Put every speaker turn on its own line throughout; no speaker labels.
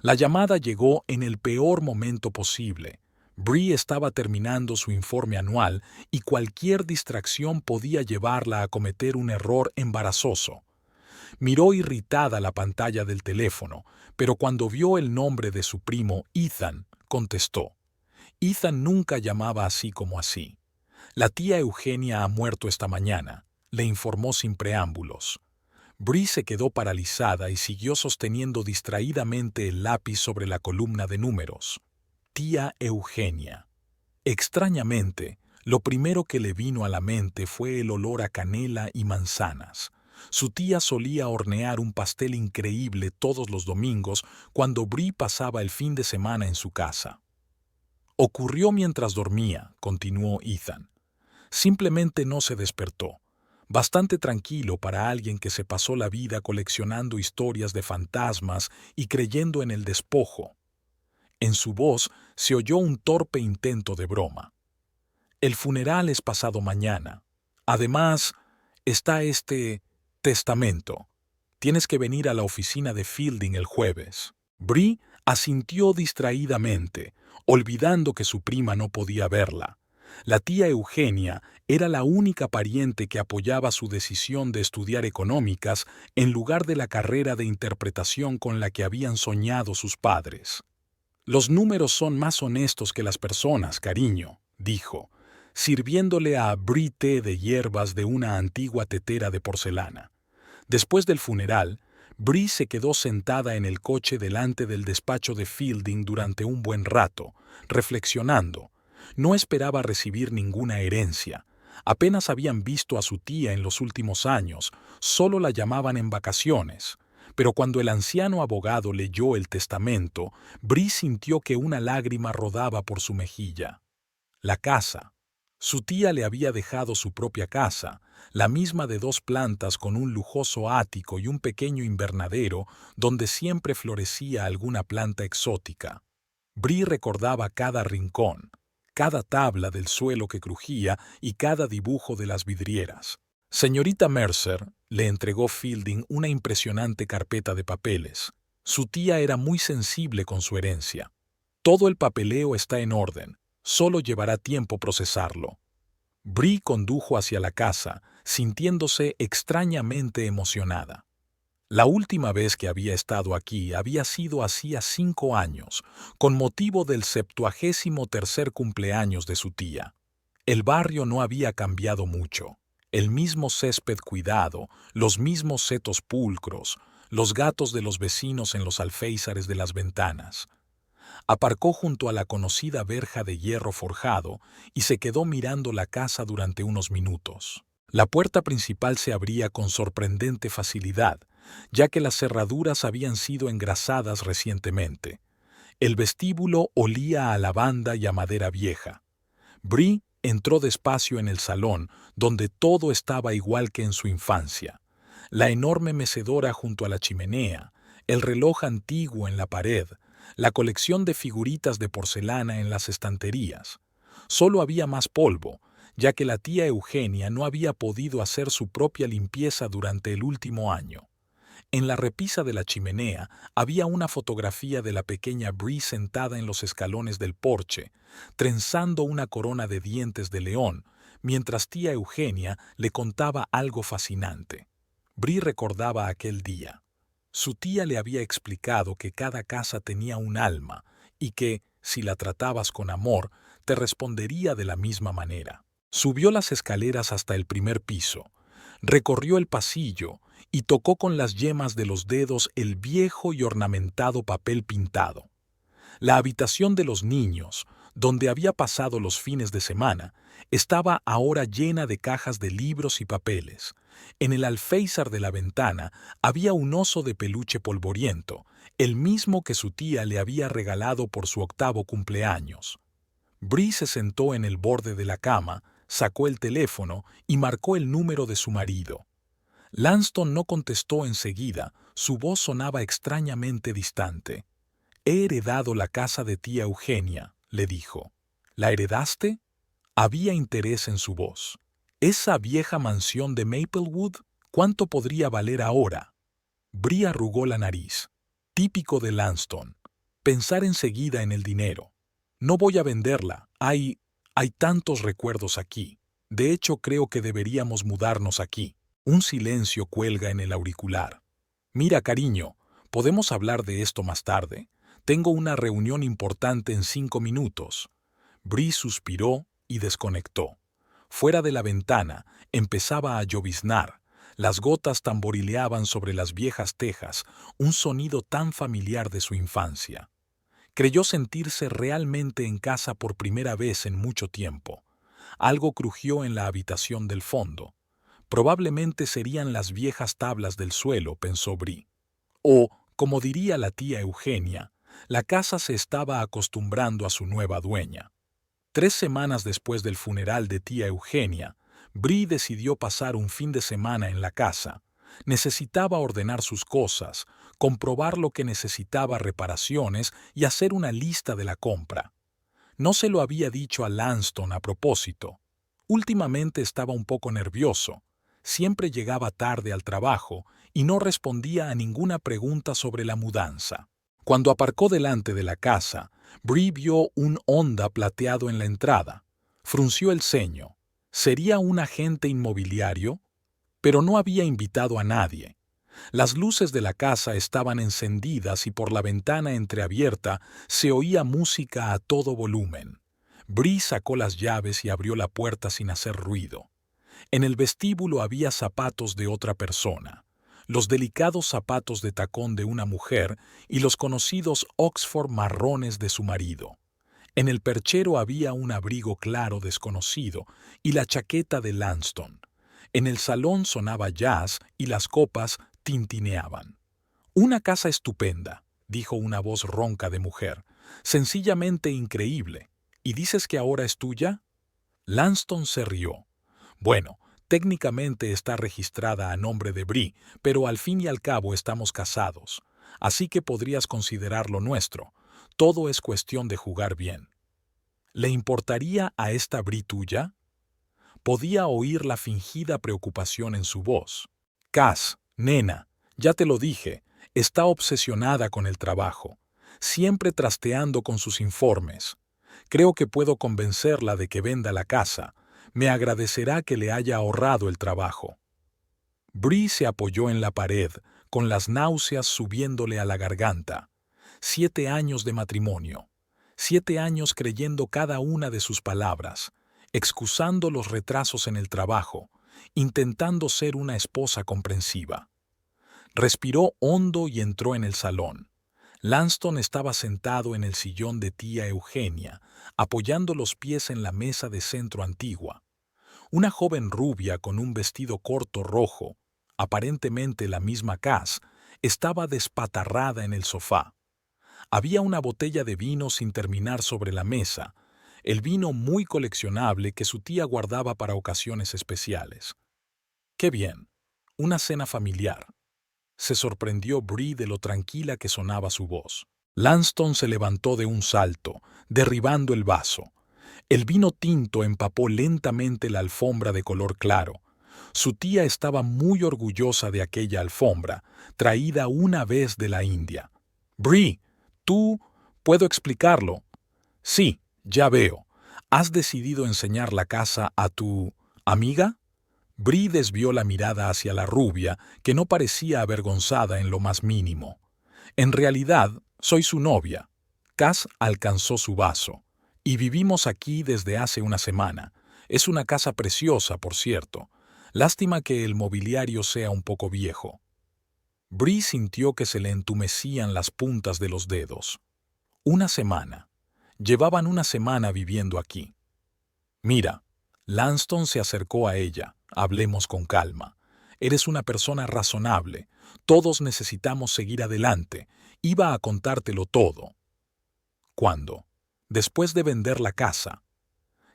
La llamada llegó en el peor momento posible. Bree estaba terminando su informe anual y cualquier distracción podía llevarla a cometer un error embarazoso. Miró irritada la pantalla del teléfono, pero cuando vio el nombre de su primo Ethan, contestó. Ethan nunca llamaba así como así. La tía Eugenia ha muerto esta mañana, le informó sin preámbulos. Bree se quedó paralizada y siguió sosteniendo distraídamente el lápiz sobre la columna de números. Tía Eugenia. Extrañamente, lo primero que le vino a la mente fue el olor a canela y manzanas. Su tía solía hornear un pastel increíble todos los domingos cuando Bree pasaba el fin de semana en su casa. Ocurrió mientras dormía, continuó Ethan. Simplemente no se despertó. Bastante tranquilo para alguien que se pasó la vida coleccionando historias de fantasmas y creyendo en el despojo. En su voz se oyó un torpe intento de broma. El funeral es pasado mañana. Además, está este testamento. Tienes que venir a la oficina de Fielding el jueves. Bree asintió distraídamente, olvidando que su prima no podía verla. La tía Eugenia era la única pariente que apoyaba su decisión de estudiar económicas en lugar de la carrera de interpretación con la que habían soñado sus padres. Los números son más honestos que las personas, cariño, dijo, sirviéndole a Bree té de hierbas de una antigua tetera de porcelana. Después del funeral, Bree se quedó sentada en el coche delante del despacho de Fielding durante un buen rato, reflexionando. No esperaba recibir ninguna herencia. Apenas habían visto a su tía en los últimos años, solo la llamaban en vacaciones. Pero cuando el anciano abogado leyó el testamento, Bree sintió que una lágrima rodaba por su mejilla. La casa. Su tía le había dejado su propia casa, la misma de 2 plantas con un lujoso ático y un pequeño invernadero donde siempre florecía alguna planta exótica. Bree recordaba cada rincón, cada tabla del suelo que crujía y cada dibujo de las vidrieras. Señorita Mercer le entregó Fielding una impresionante carpeta de papeles. Su tía era muy sensible con su herencia. Todo el papeleo está en orden. Solo llevará tiempo procesarlo. Bree condujo hacia la casa, sintiéndose extrañamente emocionada. La última vez que había estado aquí había sido hacía 5 años, con motivo del 73º cumpleaños de su tía. El barrio no había cambiado mucho. El mismo césped cuidado, los mismos setos pulcros, los gatos de los vecinos en los alféizares de las ventanas. Aparcó junto a la conocida verja de hierro forjado y se quedó mirando la casa durante unos minutos. La puerta principal se abría con sorprendente facilidad, ya que las cerraduras habían sido engrasadas recientemente. El vestíbulo olía a lavanda y a madera vieja. Bree entró despacio en el salón, donde todo estaba igual que en su infancia. La enorme mecedora junto a la chimenea, el reloj antiguo en la pared, la colección de figuritas de porcelana en las estanterías. Solo había más polvo, ya que la tía Eugenia no había podido hacer su propia limpieza durante el último año. En la repisa de la chimenea había una fotografía de la pequeña Bree sentada en los escalones del porche, trenzando una corona de dientes de león, mientras tía Eugenia le contaba algo fascinante. Bree recordaba aquel día. Su tía le había explicado que cada casa tenía un alma y que, si la tratabas con amor, te respondería de la misma manera. Subió las escaleras hasta el primer piso, recorrió el pasillo y tocó con las yemas de los dedos el viejo y ornamentado papel pintado. La habitación de los niños, donde había pasado los fines de semana, estaba ahora llena de cajas de libros y papeles. En el alféizar de la ventana había un oso de peluche polvoriento, el mismo que su tía le había regalado por su 8º cumpleaños. Bree se sentó en el borde de la cama, sacó el teléfono y marcó el número de su marido. Lanston no contestó enseguida, su voz sonaba extrañamente distante. «He heredado la casa de tía Eugenia», le dijo. «¿La heredaste?» Había interés en su voz. «¿Esa vieja mansión de Maplewood? ¿Cuánto podría valer ahora?» Bree arrugó la nariz. Típico de Lanston. Pensar enseguida en el dinero. No voy a venderla. Hay tantos recuerdos aquí. De hecho, creo que deberíamos mudarnos aquí. Un silencio cuelga en el auricular. Mira, cariño, ¿podemos hablar de esto más tarde? Tengo una reunión importante en 5 minutos. Bree suspiró y desconectó. Fuera de la ventana empezaba a lloviznar. Las gotas tamborileaban sobre las viejas tejas, un sonido tan familiar de su infancia. Creyó sentirse realmente en casa por primera vez en mucho tiempo. Algo crujió en la habitación del fondo. Probablemente serían las viejas tablas del suelo, pensó Bree. O, como diría la tía Eugenia, la casa se estaba acostumbrando a su nueva dueña. 3 semanas después del funeral de tía Eugenia, Bree decidió pasar un fin de semana en la casa. Necesitaba ordenar sus cosas, comprobar lo que necesitaba reparaciones y hacer una lista de la compra. No se lo había dicho a Lanston a propósito. Últimamente estaba un poco nervioso. Siempre llegaba tarde al trabajo y no respondía a ninguna pregunta sobre la mudanza. Cuando aparcó delante de la casa, Bree vio un Honda plateado en la entrada. Frunció el ceño. ¿Sería un agente inmobiliario? Pero no había invitado a nadie. Las luces de la casa estaban encendidas y por la ventana entreabierta se oía música a todo volumen. Bree sacó las llaves y abrió la puerta sin hacer ruido. En el vestíbulo había zapatos de otra persona, los delicados zapatos de tacón de una mujer y los conocidos Oxford marrones de su marido. En el perchero había un abrigo claro desconocido y la chaqueta de Lanston. En el salón sonaba jazz y las copas tintineaban. «Una casa estupenda», dijo una voz ronca de mujer. «Sencillamente increíble. ¿Y dices que ahora es tuya?» Lanston se rió. «Bueno, técnicamente está registrada a nombre de Bree, pero al fin y al cabo estamos casados. Así que podrías considerarlo nuestro. Todo es cuestión de jugar bien». ¿Le importaría a esta Bree tuya? Podía oír la fingida preocupación en su voz. «Cass, nena, ya te lo dije, está obsesionada con el trabajo, siempre trasteando con sus informes. Creo que puedo convencerla de que venda la casa. Me agradecerá que le haya ahorrado el trabajo». Bree se apoyó en la pared, con las náuseas subiéndole a la garganta. 7 años de matrimonio. 7 años creyendo cada una de sus palabras, excusando los retrasos en el trabajo, intentando ser una esposa comprensiva. Respiró hondo y entró en el salón. Lanston estaba sentado en el sillón de tía Eugenia, apoyando los pies en la mesa de centro antigua. Una joven rubia con un vestido corto rojo, aparentemente la misma Cass, estaba despatarrada en el sofá. Había una botella de vino sin terminar sobre la mesa, el vino muy coleccionable que su tía guardaba para ocasiones especiales. ¡Qué bien! Una cena familiar. Se sorprendió Bree de lo tranquila que sonaba su voz. Lanston se levantó de un salto, derribando el vaso. El vino tinto empapó lentamente la alfombra de color claro. Su tía estaba muy orgullosa de aquella alfombra, traída una vez de la India. «Bree, tú... ¿puedo explicarlo?» «Sí, ya veo. ¿Has decidido enseñar la casa a tu... amiga?» Bree desvió la mirada hacia la rubia, que no parecía avergonzada en lo más mínimo. «En realidad, soy su novia». Cass alcanzó su vaso. «Y vivimos aquí desde hace una semana. Es una casa preciosa, por cierto. Lástima que el mobiliario sea un poco viejo». Bree sintió que se le entumecían las puntas de los dedos. Una semana. Llevaban una semana viviendo aquí. «Mira». Lanston se acercó a ella. «Hablemos con calma. Eres una persona razonable. Todos necesitamos seguir adelante. Iba a contártelo todo». «¿Cuándo?» «Después de vender la casa».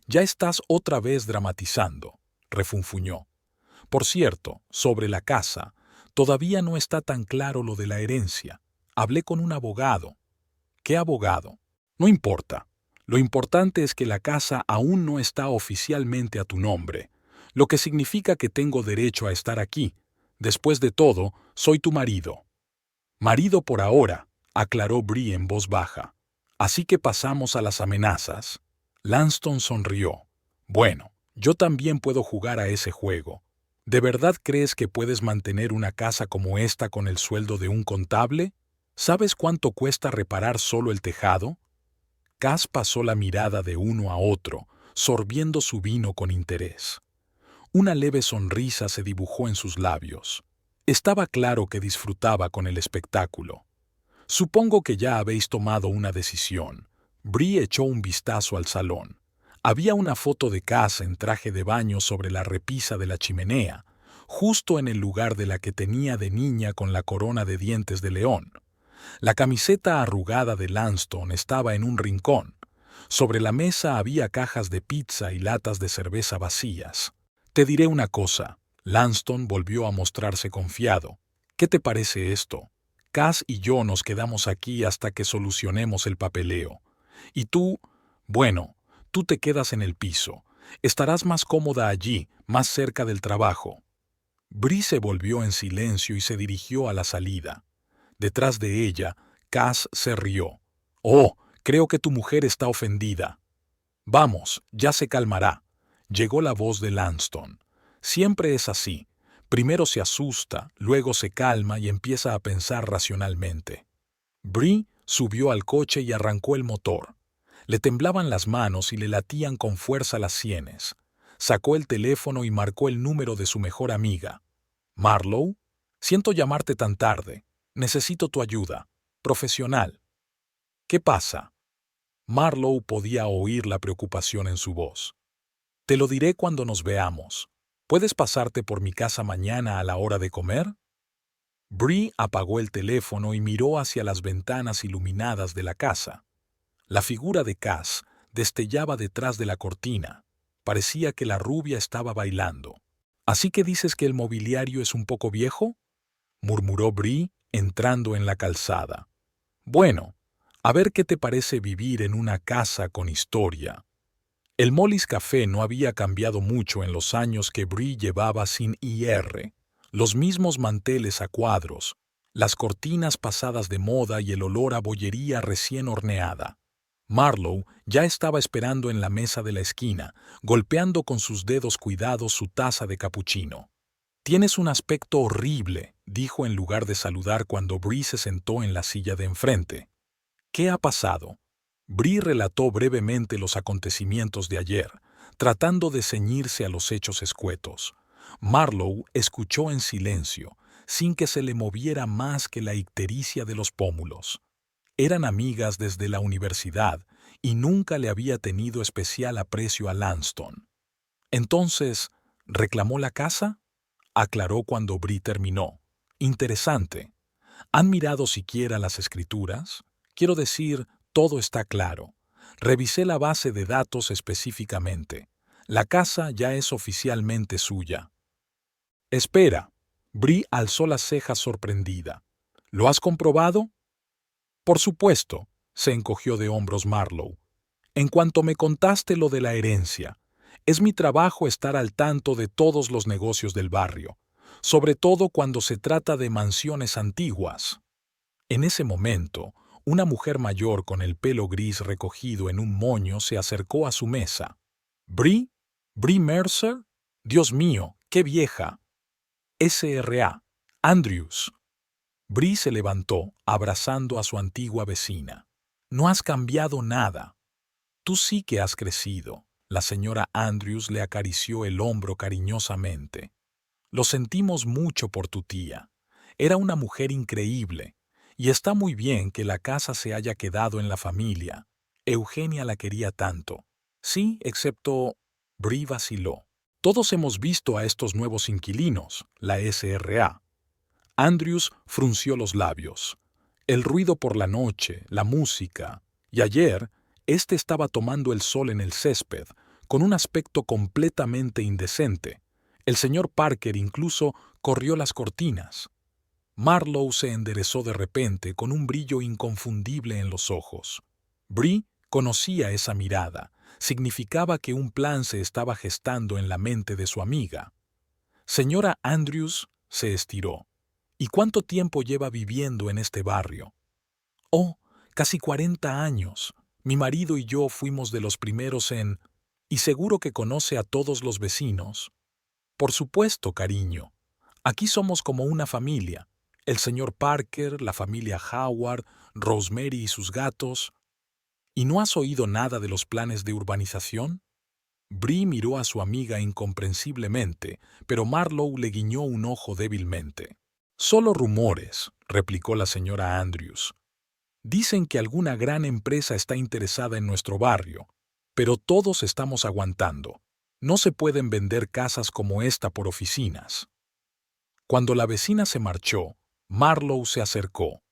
«Ya estás otra vez dramatizando», refunfuñó. «Por cierto, sobre la casa, todavía no está tan claro lo de la herencia. Hablé con un abogado». «¿Qué abogado?» «No importa. Lo importante es que la casa aún no está oficialmente a tu nombre, lo que significa que tengo derecho a estar aquí. Después de todo, soy tu marido». «Marido por ahora», aclaró Bree en voz baja. Así que pasamos a las amenazas. Lanston sonrió. Bueno, yo también puedo jugar a ese juego. ¿De verdad crees que puedes mantener una casa como esta con el sueldo de un contable? ¿Sabes cuánto cuesta reparar solo el tejado? Cass pasó la mirada de uno a otro, sorbiendo su vino con interés. Una leve sonrisa se dibujó en sus labios. Estaba claro que disfrutaba con el espectáculo. Supongo que ya habéis tomado una decisión. Bree echó un vistazo al salón. Había una foto de Cass en traje de baño sobre la repisa de la chimenea, justo en el lugar de la que tenía de niña con la corona de dientes de león. La camiseta arrugada de Lanston estaba en un rincón. Sobre la mesa había cajas de pizza y latas de cerveza vacías. Te diré una cosa. Lanston volvió a mostrarse confiado. ¿Qué te parece esto? Cass y yo nos quedamos aquí hasta que solucionemos el papeleo. Y tú, bueno, tú te quedas en el piso. Estarás más cómoda allí, más cerca del trabajo. Bree se volvió en silencio y se dirigió a la salida. Detrás de ella, Cass se rió. «Oh, creo que tu mujer está ofendida». «Vamos, ya se calmará», llegó la voz de Lanston. «Siempre es así. Primero se asusta, luego se calma y empieza a pensar racionalmente». Bree subió al coche y arrancó el motor. Le temblaban las manos y le latían con fuerza las sienes. Sacó el teléfono y marcó el número de su mejor amiga. «Marlowe, siento llamarte tan tarde. Necesito tu ayuda. Profesional». «¿Qué pasa?» Marlowe podía oír la preocupación en su voz. «Te lo diré cuando nos veamos. ¿Puedes pasarte por mi casa mañana a la hora de comer?» Bree apagó el teléfono y miró hacia las ventanas iluminadas de la casa. La figura de Cass destellaba detrás de la cortina. Parecía que la rubia estaba bailando. «¿Así que dices que el mobiliario es un poco viejo?», murmuró Bree, entrando en la calzada. «Bueno, a ver qué te parece vivir en una casa con historia». El Molly's Café no había cambiado mucho en los años que Bree llevaba sin ir. Los mismos manteles a cuadros, las cortinas pasadas de moda y el olor a bollería recién horneada. Marlowe ya estaba esperando en la mesa de la esquina, golpeando con sus dedos cuidados su taza de capuchino. «Tienes un aspecto horrible», dijo en lugar de saludar cuando Bree se sentó en la silla de enfrente. «¿Qué ha pasado?» Bree relató brevemente los acontecimientos de ayer, tratando de ceñirse a los hechos escuetos. Marlowe escuchó en silencio, sin que se le moviera más que la ictericia de los pómulos. Eran amigas desde la universidad y nunca le había tenido especial aprecio a Lanston. «Entonces, ¿reclamó la casa?», aclaró cuando Bree terminó. «Interesante. ¿Han mirado siquiera las escrituras? Quiero decir, todo está claro. Revisé la base de datos específicamente. La casa ya es oficialmente suya». «Espera». Bree alzó las cejas sorprendida. «¿Lo has comprobado?» «Por supuesto», se encogió de hombros Marlowe. «En cuanto me contaste lo de la herencia, es mi trabajo estar al tanto de todos los negocios del barrio, sobre todo cuando se trata de mansiones antiguas». En ese momento, una mujer mayor con el pelo gris recogido en un moño se acercó a su mesa. «¿Bree? ¿Bree Mercer? Dios mío, qué vieja». «S.R.A. Andrews». Bree se levantó, abrazando a su antigua vecina. «No has cambiado nada. Tú sí que has crecido». La señora Andrews le acarició el hombro cariñosamente. «Lo sentimos mucho por tu tía. Era una mujer increíble. Y está muy bien que la casa se haya quedado en la familia. Eugenia la quería tanto». «Sí, excepto…». Bree vaciló. «Todos hemos visto a estos nuevos inquilinos, la S.R.A. Andrews frunció los labios. El ruido por la noche, la música. Y ayer, estaba tomando el sol en el césped, con un aspecto completamente indecente. El señor Parker incluso corrió las cortinas». Marlowe se enderezó de repente con un brillo inconfundible en los ojos. Bree conocía esa mirada. Significaba que un plan se estaba gestando en la mente de su amiga. «Señora Andrews», se estiró. «¿Y cuánto tiempo lleva viviendo en este barrio?». Oh, casi 40 años. Mi marido y yo fuimos de los primeros en... Y seguro que conoce a todos los vecinos. Por supuesto, cariño. Aquí somos como una familia. El señor Parker, la familia Howard, Rosemary y sus gatos. ¿Y no has oído nada de los planes de urbanización? Bree miró a su amiga incomprensiblemente, pero Marlowe le guiñó un ojo débilmente. Solo rumores, replicó la señora Andrews. Dicen que alguna gran empresa está interesada en nuestro barrio, pero todos estamos aguantando. No se pueden vender casas como esta por oficinas. Cuando la vecina se marchó, Marlowe se acercó.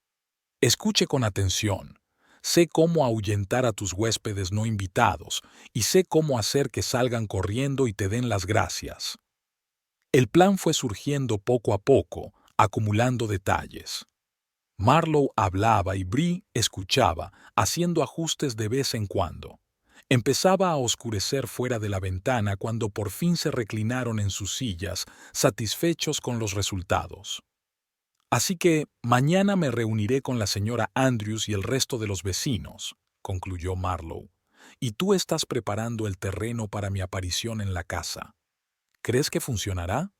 Escuche con atención. Sé cómo ahuyentar a tus huéspedes no invitados y sé cómo hacer que salgan corriendo y te den las gracias. El plan fue surgiendo poco a poco, acumulando detalles. Marlowe hablaba y Bree escuchaba, haciendo ajustes de vez en cuando. Empezaba a oscurecer fuera de la ventana cuando por fin se reclinaron en sus sillas, satisfechos con los resultados. Así que mañana me reuniré con la señora Andrews y el resto de los vecinos, concluyó Marlowe. Y tú estás preparando el terreno para mi aparición en la casa. ¿Crees que funcionará?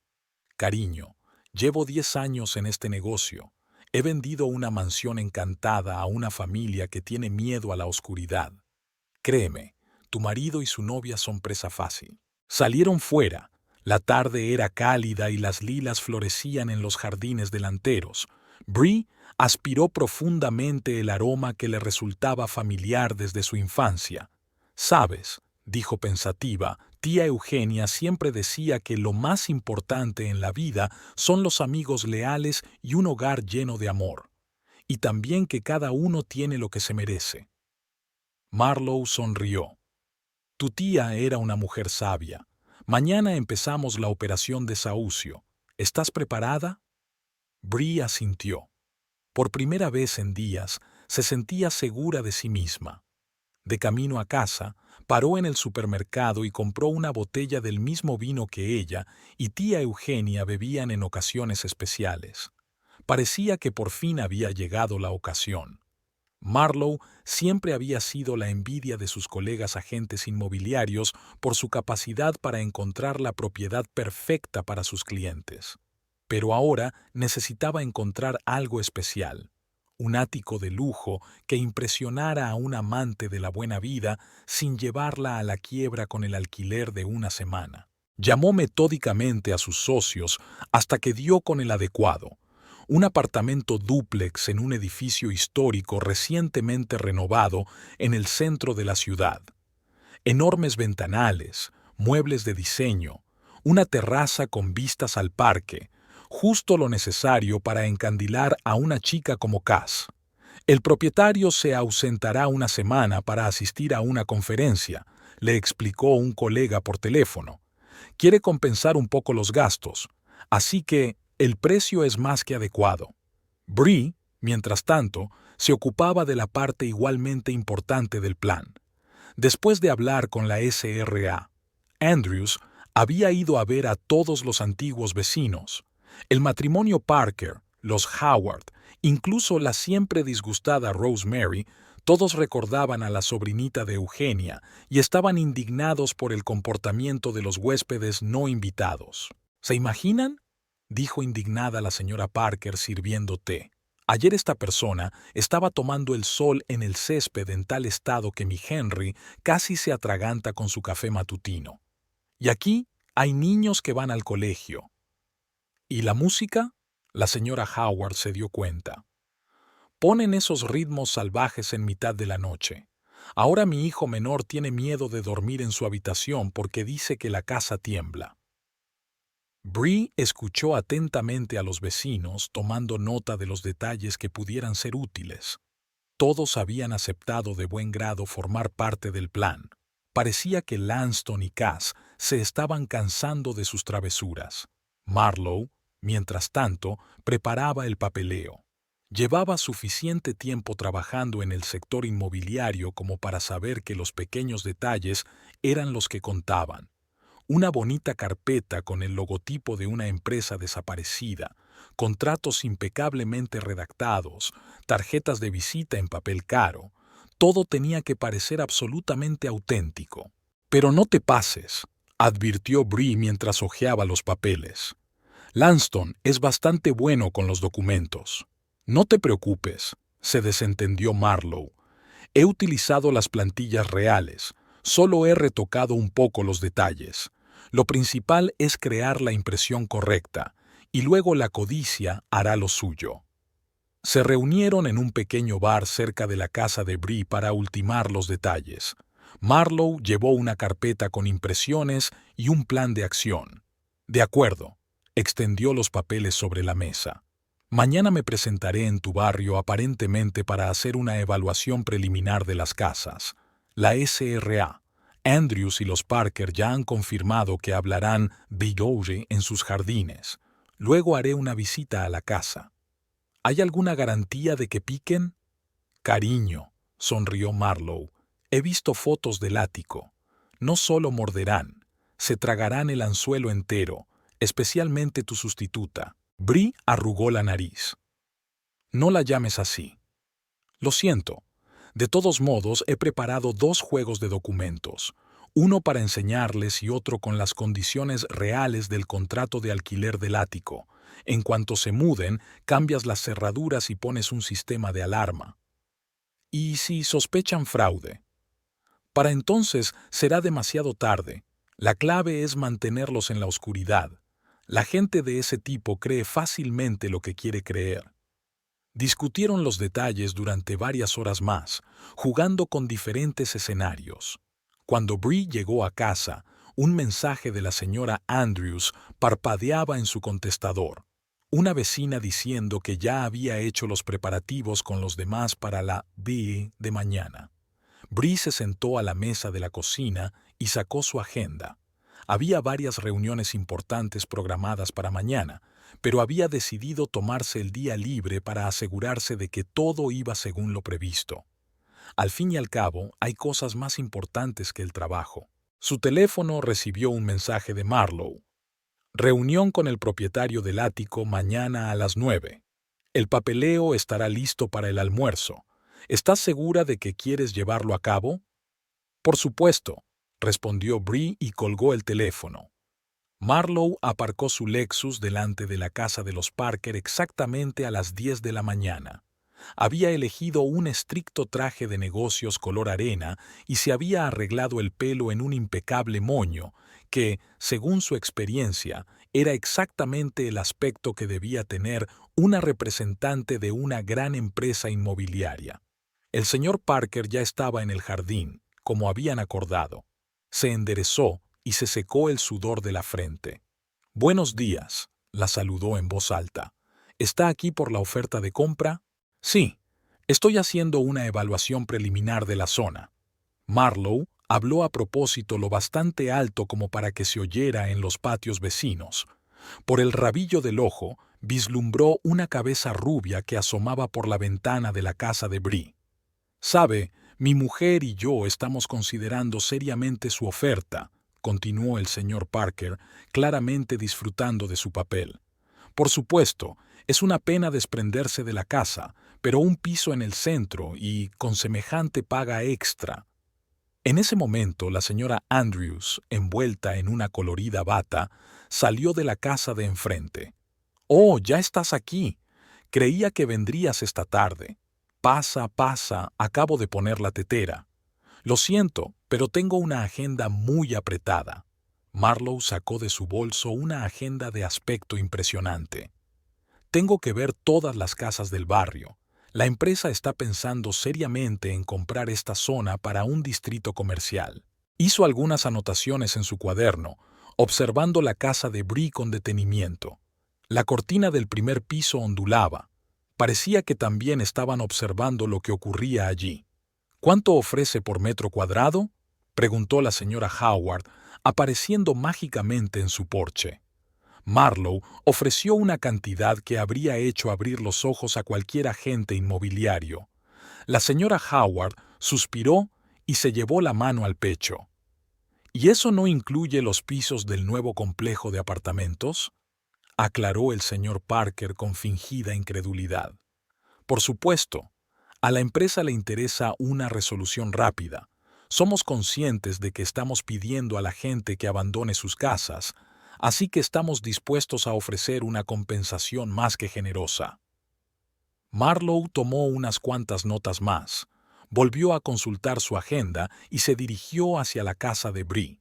Cariño, llevo 10 años en este negocio. He vendido una mansión encantada a una familia que tiene miedo a la oscuridad. Créeme, tu marido y su novia son presa fácil. Salieron fuera. La tarde era cálida y las lilas florecían en los jardines delanteros. Bree aspiró profundamente el aroma que le resultaba familiar desde su infancia. «Sabes», dijo pensativa, tía Eugenia siempre decía que lo más importante en la vida son los amigos leales y un hogar lleno de amor. Y también que cada uno tiene lo que se merece. Marlowe sonrió. Tu tía era una mujer sabia. Mañana empezamos la operación de desahucio. ¿Estás preparada? Bree asintió. Por primera vez en días, se sentía segura de sí misma. De camino a casa, paró en el supermercado y compró una botella del mismo vino que ella y tía Eugenia bebían en ocasiones especiales. Parecía que por fin había llegado la ocasión. Marlowe siempre había sido la envidia de sus colegas agentes inmobiliarios por su capacidad para encontrar la propiedad perfecta para sus clientes. Pero ahora necesitaba encontrar algo especial, un ático de lujo que impresionara a un amante de la buena vida sin llevarla a la quiebra con el alquiler de una semana. Llamó metódicamente a sus socios hasta que dio con el adecuado. Un apartamento dúplex en un edificio histórico recientemente renovado en el centro de la ciudad. Enormes ventanales, muebles de diseño, una terraza con vistas al parque, justo lo necesario para encandilar a una chica como Cass. El propietario se ausentará una semana para asistir a una conferencia, le explicó un colega por teléfono. Quiere compensar un poco los gastos, así que el precio es más que adecuado. Bree, mientras tanto, se ocupaba de la parte igualmente importante del plan. Después de hablar con la SRA, Andrews había ido a ver a todos los antiguos vecinos. El matrimonio Parker, los Howard, incluso la siempre disgustada Rosemary, todos recordaban a la sobrinita de Eugenia y estaban indignados por el comportamiento de los huéspedes no invitados. ¿Se imaginan?, dijo indignada la señora Parker sirviendo té. Ayer esta persona estaba tomando el sol en el césped en tal estado que mi Henry casi se atraganta con su café matutino. Y aquí hay niños que van al colegio. ¿Y la música? La señora Howard se dio cuenta. Ponen esos ritmos salvajes en mitad de la noche. Ahora mi hijo menor tiene miedo de dormir en su habitación porque dice que la casa tiembla. Bree escuchó atentamente a los vecinos, tomando nota de los detalles que pudieran ser útiles. Todos habían aceptado de buen grado formar parte del plan. Parecía que Lanston y Cass se estaban cansando de sus travesuras. Marlowe, mientras tanto, preparaba el papeleo. Llevaba suficiente tiempo trabajando en el sector inmobiliario como para saber que los pequeños detalles eran los que contaban. Una bonita carpeta con el logotipo de una empresa desaparecida, contratos impecablemente redactados, tarjetas de visita en papel caro. Todo tenía que parecer absolutamente auténtico. «Pero no te pases», advirtió Bree mientras hojeaba los papeles. «Lanston es bastante bueno con los documentos». «No te preocupes», se desentendió Marlowe. «He utilizado las plantillas reales, solo he retocado un poco los detalles. Lo principal es crear la impresión correcta, y luego la codicia hará lo suyo». Se reunieron en un pequeño bar cerca de la casa de Bree para ultimar los detalles. Marlowe llevó una carpeta con impresiones y un plan de acción. «De acuerdo», extendió los papeles sobre la mesa. «Mañana me presentaré en tu barrio aparentemente para hacer una evaluación preliminar de las casas. La SRA, Andrews y los Parker ya han confirmado que hablarán Bigorre en sus jardines. Luego haré una visita a la casa». «¿Hay alguna garantía de que piquen?» «Cariño», sonrió Marlowe. «He visto fotos del ático. No solo morderán, se tragarán el anzuelo entero, especialmente tu sustituta». Bree arrugó la nariz. «No la llames así». «Lo siento. De todos modos, he preparado 2 juegos de documentos, uno para enseñarles y otro con las condiciones reales del contrato de alquiler del ático. En cuanto se muden, cambias las cerraduras y pones un sistema de alarma. ¿Y si sospechan fraude? Para entonces será demasiado tarde. La clave es mantenerlos en la oscuridad. La gente de ese tipo cree fácilmente lo que quiere creer». Discutieron los detalles durante varias horas más, jugando con diferentes escenarios. Cuando Bree llegó a casa, un mensaje de la señora Andrews parpadeaba en su contestador. Una vecina diciendo que ya había hecho los preparativos con los demás para la BE de mañana. Bree se sentó a la mesa de la cocina y sacó su agenda. Había varias reuniones importantes programadas para mañana, pero había decidido tomarse el día libre para asegurarse de que todo iba según lo previsto. Al fin y al cabo, hay cosas más importantes que el trabajo. Su teléfono recibió un mensaje de Marlowe. «Reunión con el propietario del ático mañana a las 9. El papeleo estará listo para el almuerzo. ¿Estás segura de que quieres llevarlo a cabo?» «Por supuesto», respondió Bree y colgó el teléfono. Marlowe aparcó su Lexus delante de la casa de los Parker exactamente a las 10 de la mañana. Había elegido un estricto traje de negocios color arena y se había arreglado el pelo en un impecable moño que, según su experiencia, era exactamente el aspecto que debía tener una representante de una gran empresa inmobiliaria. El señor Parker ya estaba en el jardín, como habían acordado. Se enderezó y se secó el sudor de la frente. «Buenos días», la saludó en voz alta. «¿Está aquí por la oferta de compra?» «Sí, estoy haciendo una evaluación preliminar de la zona». Marlowe habló a propósito lo bastante alto como para que se oyera en los patios vecinos. Por el rabillo del ojo vislumbró una cabeza rubia que asomaba por la ventana de la casa de Bree. «Sabe, mi mujer y yo estamos considerando seriamente su oferta», continuó el señor Parker, claramente disfrutando de su papel. «Por supuesto, es una pena desprenderse de la casa, pero un piso en el centro y con semejante paga extra». En ese momento, la señora Andrews, envuelta en una colorida bata, salió de la casa de enfrente. «Oh, ya estás aquí. Creía que vendrías esta tarde. Pasa, pasa, acabo de poner la tetera». «Lo siento, pero tengo una agenda muy apretada». Marlowe sacó de su bolso una agenda de aspecto impresionante. «Tengo que ver todas las casas del barrio. La empresa está pensando seriamente en comprar esta zona para un distrito comercial». Hizo algunas anotaciones en su cuaderno, observando la casa de Bree con detenimiento. La cortina del primer piso ondulaba. Parecía que también estaban observando lo que ocurría allí. «¿Cuánto ofrece por metro cuadrado?», preguntó la señora Howard, apareciendo mágicamente en su porche. Marlowe ofreció una cantidad que habría hecho abrir los ojos a cualquier agente inmobiliario. La señora Howard suspiró y se llevó la mano al pecho. «¿Y eso no incluye los pisos del nuevo complejo de apartamentos?». aclaró el señor Parker con fingida incredulidad. Por supuesto, a la empresa le interesa una resolución rápida. Somos conscientes de que estamos pidiendo a la gente que abandone sus casas, así que estamos dispuestos a ofrecer una compensación más que generosa. Marlowe tomó unas cuantas notas más, volvió a consultar su agenda y se dirigió hacia la casa de Bree.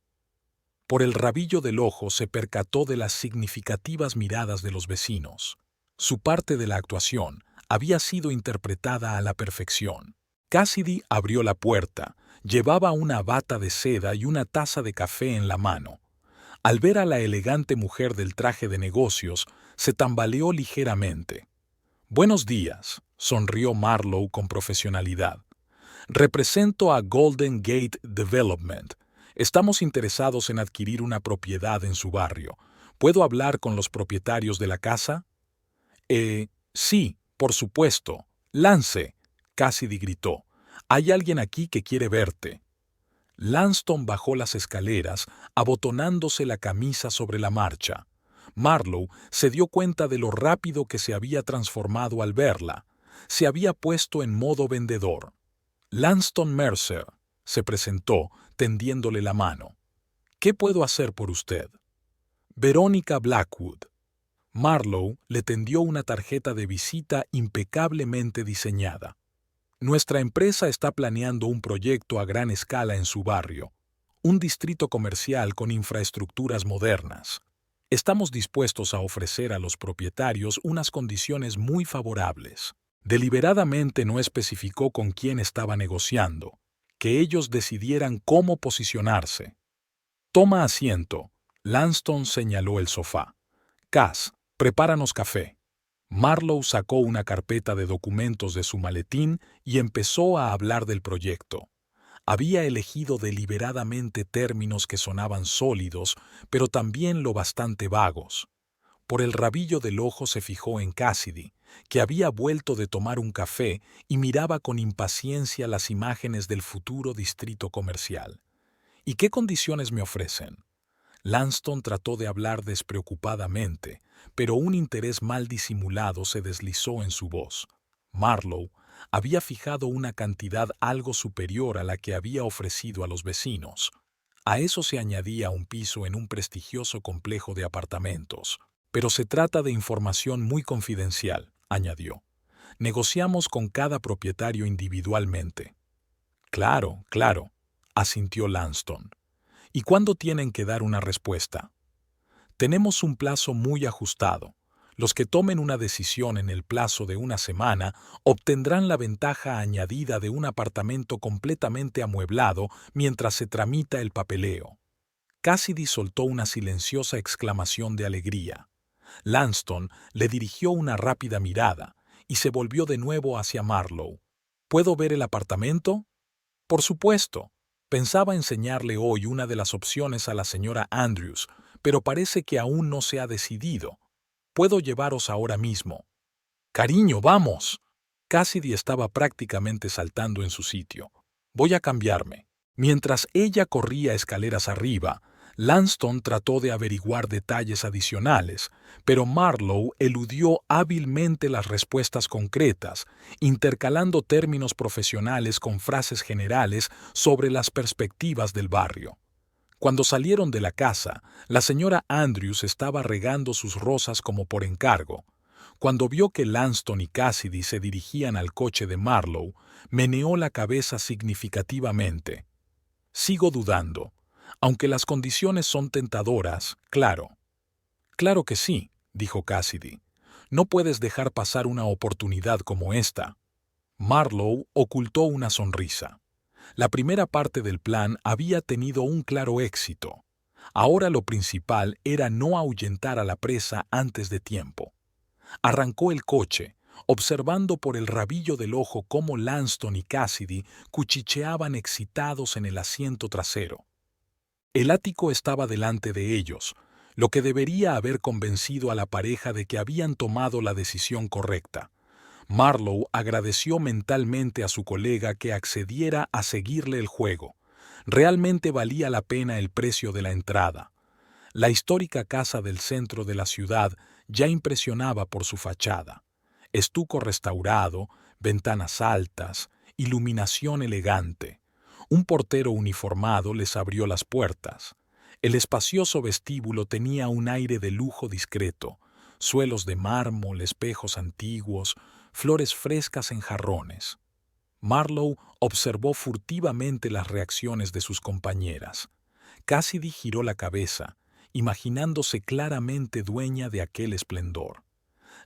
Por el rabillo del ojo se percató de las significativas miradas de los vecinos. Su parte de la actuación había sido interpretada a la perfección. Cassidy abrió la puerta, llevaba una bata de seda y una taza de café en la mano. Al ver a la elegante mujer del traje de negocios, se tambaleó ligeramente. «Buenos días», sonrió Marlowe con profesionalidad. «Represento a Golden Gate Development. Estamos interesados en adquirir una propiedad en su barrio. ¿Puedo hablar con los propietarios de la casa?» Sí, por supuesto. Lance», Cassidy gritó. «Hay alguien aquí que quiere verte». Lanston bajó las escaleras, abotonándose la camisa sobre la marcha. Marlowe se dio cuenta de lo rápido que se había transformado al verla. Se había puesto en modo vendedor. «Lanston Mercer», se presentó, tendiéndole la mano. «¿Qué puedo hacer por usted?» «Verónica Blackwood». Marlowe le tendió una tarjeta de visita impecablemente diseñada. «Nuestra empresa está planeando un proyecto a gran escala en su barrio, un distrito comercial con infraestructuras modernas. Estamos dispuestos a ofrecer a los propietarios unas condiciones muy favorables». Deliberadamente no especificó con quién estaba negociando, que ellos decidieran cómo posicionarse. «Toma asiento», Lanston señaló el sofá. «Cass, prepáranos café». Marlowe sacó una carpeta de documentos de su maletín y empezó a hablar del proyecto. Había elegido deliberadamente términos que sonaban sólidos, pero también lo bastante vagos. Por el rabillo del ojo se fijó en Cassidy, que había vuelto de tomar un café y miraba con impaciencia las imágenes del futuro distrito comercial. «¿Y qué condiciones me ofrecen?» Lanston trató de hablar despreocupadamente, pero un interés mal disimulado se deslizó en su voz. Marlowe había fijado una cantidad algo superior a la que había ofrecido a los vecinos. A eso se añadía un piso en un prestigioso complejo de apartamentos. «Pero se trata de información muy confidencial», añadió. «Negociamos con cada propietario individualmente». «Claro, claro», asintió Lanston. «¿Y cuándo tienen que dar una respuesta?» «Tenemos un plazo muy ajustado. Los que tomen una decisión en el plazo de una semana obtendrán la ventaja añadida de un apartamento completamente amueblado mientras se tramita el papeleo». Cassidy soltó una silenciosa exclamación de alegría. Lanston le dirigió una rápida mirada y se volvió de nuevo hacia Marlowe. «¿Puedo ver el apartamento?» «Por supuesto. Pensaba enseñarle hoy una de las opciones a la señora Andrews, pero parece que aún no se ha decidido. Puedo llevaros ahora mismo». «Cariño, vamos». Cassidy estaba prácticamente saltando en su sitio. «Voy a cambiarme». Mientras ella corría escaleras arriba, Lanston trató de averiguar detalles adicionales, pero Marlowe eludió hábilmente las respuestas concretas, intercalando términos profesionales con frases generales sobre las perspectivas del barrio. Cuando salieron de la casa, la señora Andrews estaba regando sus rosas como por encargo. Cuando vio que Lanston y Cassidy se dirigían al coche de Marlowe, meneó la cabeza significativamente. «Sigo dudando. Aunque las condiciones son tentadoras, claro». «Claro que sí», dijo Cassidy. «No puedes dejar pasar una oportunidad como esta». Marlowe ocultó una sonrisa. La primera parte del plan había tenido un claro éxito. Ahora lo principal era no ahuyentar a la presa antes de tiempo. Arrancó el coche, observando por el rabillo del ojo cómo Lanston y Cassidy cuchicheaban excitados en el asiento trasero. El ático estaba delante de ellos, lo que debería haber convencido a la pareja de que habían tomado la decisión correcta. Marlowe agradeció mentalmente a su colega que accediera a seguirle el juego. Realmente valía la pena el precio de la entrada. La histórica casa del centro de la ciudad ya impresionaba por su fachada. Estuco restaurado, ventanas altas, iluminación elegante. Un portero uniformado les abrió las puertas. El espacioso vestíbulo tenía un aire de lujo discreto, suelos de mármol, espejos antiguos, flores frescas en jarrones. Marlowe observó furtivamente las reacciones de sus compañeras. Cassidy giró la cabeza, imaginándose claramente dueña de aquel esplendor.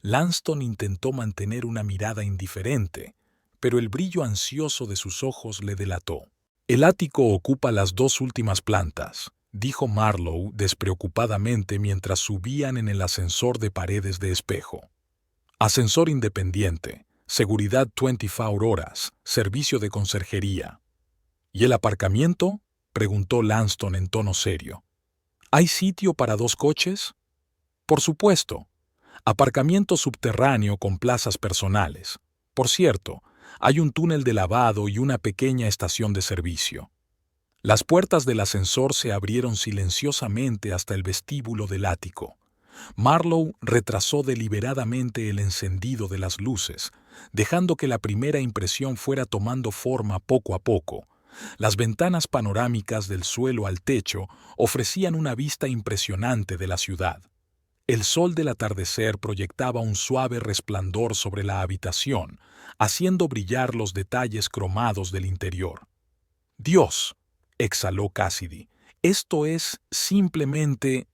Lanston intentó mantener una mirada indiferente, pero el brillo ansioso de sus ojos le delató. «El ático ocupa las 2 últimas plantas», dijo Marlowe despreocupadamente mientras subían en el ascensor de paredes de espejo. «Ascensor independiente, seguridad 24 horas, servicio de conserjería». «¿Y el aparcamiento?», preguntó Lanston en tono serio. «¿Hay sitio para 2 coches?» «Por supuesto. Aparcamiento subterráneo con plazas personales. Por cierto, hay un túnel de lavado y una pequeña estación de servicio». Las puertas del ascensor se abrieron silenciosamente hasta el vestíbulo del ático. Marlowe retrasó deliberadamente el encendido de las luces, dejando que la primera impresión fuera tomando forma poco a poco. Las ventanas panorámicas del suelo al techo ofrecían una vista impresionante de la ciudad. El sol del atardecer proyectaba un suave resplandor sobre la habitación, haciendo brillar los detalles cromados del interior. «Dios», exhaló Cassidy, «esto es simplemente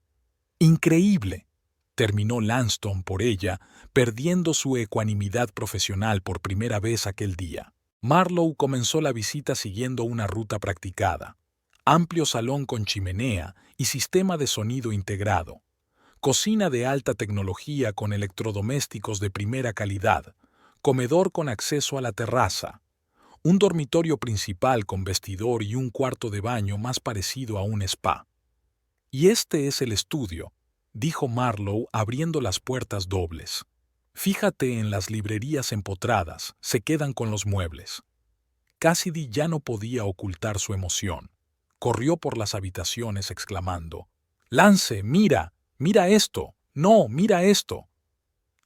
increíble», terminó Lanston por ella, perdiendo su ecuanimidad profesional por primera vez aquel día. Marlowe comenzó la visita siguiendo una ruta practicada. Amplio salón con chimenea y sistema de sonido integrado. Cocina de alta tecnología con electrodomésticos de primera calidad. Comedor con acceso a la terraza. Un dormitorio principal con vestidor y un cuarto de baño más parecido a un spa. «Y este es el estudio», dijo Marlowe abriendo las puertas dobles. «Fíjate en las librerías empotradas, se quedan con los muebles». Cassidy ya no podía ocultar su emoción. Corrió por las habitaciones exclamando: «Lance, mira, mira esto, no, mira esto».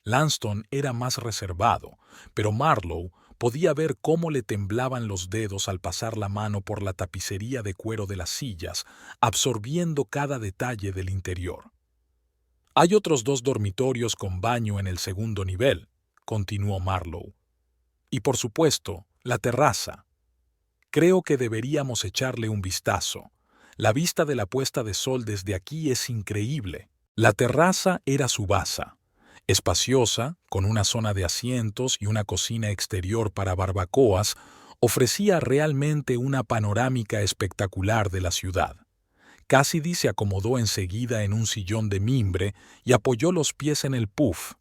Lanston era más reservado, pero Marlowe podía ver cómo le temblaban los dedos al pasar la mano por la tapicería de cuero de las sillas, absorbiendo cada detalle del interior. «Hay otros 2 dormitorios con baño en el segundo nivel», continuó Marlowe. «Y por supuesto, la terraza. Creo que deberíamos echarle un vistazo. La vista de la puesta de sol desde aquí es increíble». La terraza era su base. Espaciosa, con una zona de asientos y una cocina exterior para barbacoas, ofrecía realmente una panorámica espectacular de la ciudad. Cassidy se acomodó enseguida en un sillón de mimbre y apoyó los pies en el puff.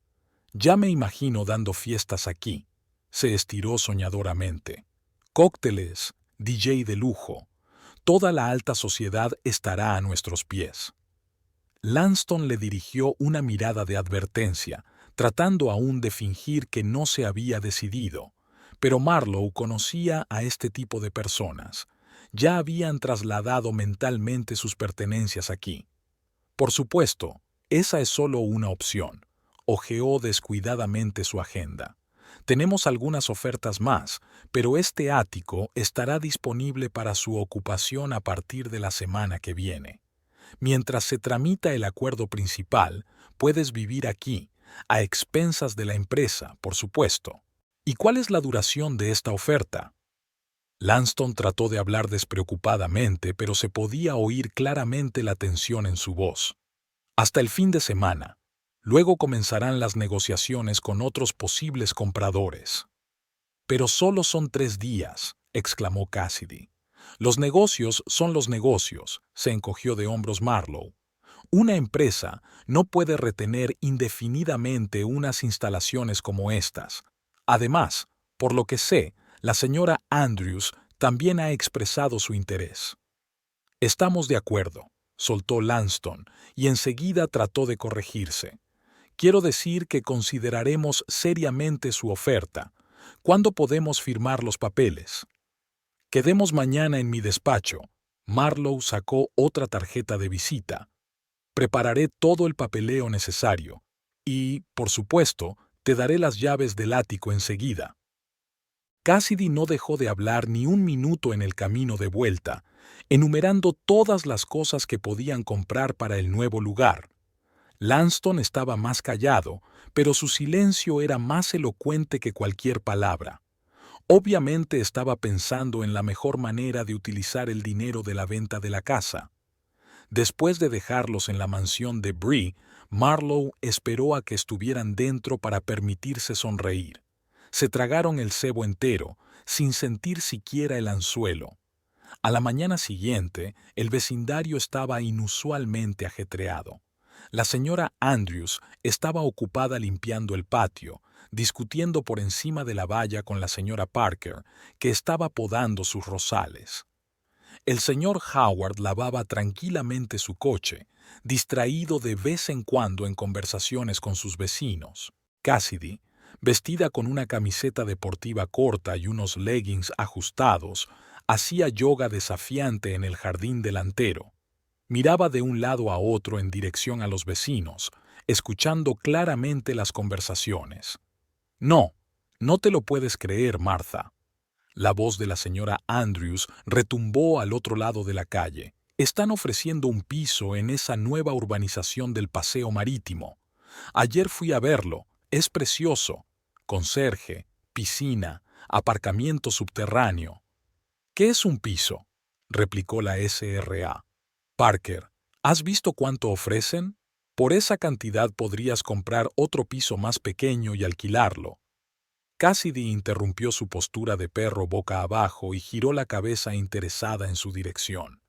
«Ya me imagino dando fiestas aquí», se estiró soñadoramente. «Cócteles, DJ de lujo. Toda la alta sociedad estará a nuestros pies». Lanston le dirigió una mirada de advertencia, tratando aún de fingir que no se había decidido. Pero Marlowe conocía a este tipo de personas. Ya habían trasladado mentalmente sus pertenencias aquí. «Por supuesto, esa es solo una opción», hojeó descuidadamente su agenda. «Tenemos algunas ofertas más, pero este ático estará disponible para su ocupación a partir de la semana que viene. Mientras se tramita el acuerdo principal, puedes vivir aquí, a expensas de la empresa, por supuesto». «¿Y cuál es la duración de esta oferta?». Lanston trató de hablar despreocupadamente, pero se podía oír claramente la tensión en su voz. «Hasta el fin de semana. Luego comenzarán las negociaciones con otros posibles compradores». «Pero solo son 3 días», exclamó Cassidy. «Los negocios son los negocios», se encogió de hombros Marlowe. «Una empresa no puede retener indefinidamente unas instalaciones como estas. Además, por lo que sé, la señora Andrews también ha expresado su interés». «Estamos de acuerdo», soltó Lanston, y enseguida trató de corregirse. «Quiero decir que consideraremos seriamente su oferta. ¿Cuándo podemos firmar los papeles?». «Quedemos mañana en mi despacho». Marlowe sacó otra tarjeta de visita. «Prepararé todo el papeleo necesario. Y, por supuesto, te daré las llaves del ático enseguida. Cassidy no dejó de hablar ni un minuto en el camino de vuelta, enumerando todas las cosas que podían comprar para el nuevo lugar. Lanston estaba más callado, pero su silencio era más elocuente que cualquier palabra. Obviamente estaba pensando en la mejor manera de utilizar el dinero de la venta de la casa. Después de dejarlos en la mansión de Bree, Marlowe esperó a que estuvieran dentro para permitirse sonreír. Se tragaron el cebo entero, sin sentir siquiera el anzuelo. A la mañana siguiente, el vecindario estaba inusualmente ajetreado. La señora Andrews estaba ocupada limpiando el patio, discutiendo por encima de la valla con la señora Parker, que estaba podando sus rosales. El señor Howard lavaba tranquilamente su coche, distraído de vez en cuando en conversaciones con sus vecinos. Cassidy, vestida con una camiseta deportiva corta y unos leggings ajustados, hacía yoga desafiante en el jardín delantero. Miraba de un lado a otro en dirección a los vecinos, escuchando claramente las conversaciones. No, no te lo puedes creer, Martha. La voz de la señora Andrews retumbó al otro lado de la calle. Están ofreciendo un piso en esa nueva urbanización del Paseo Marítimo. Ayer fui a verlo. Es precioso. Conserje, piscina, aparcamiento subterráneo. ¿Qué es un piso?, replicó la SRA. Parker, ¿has visto cuánto ofrecen? Por esa cantidad podrías comprar otro piso más pequeño y alquilarlo. Cassidy interrumpió su postura de perro boca abajo y giró la cabeza interesada en su dirección.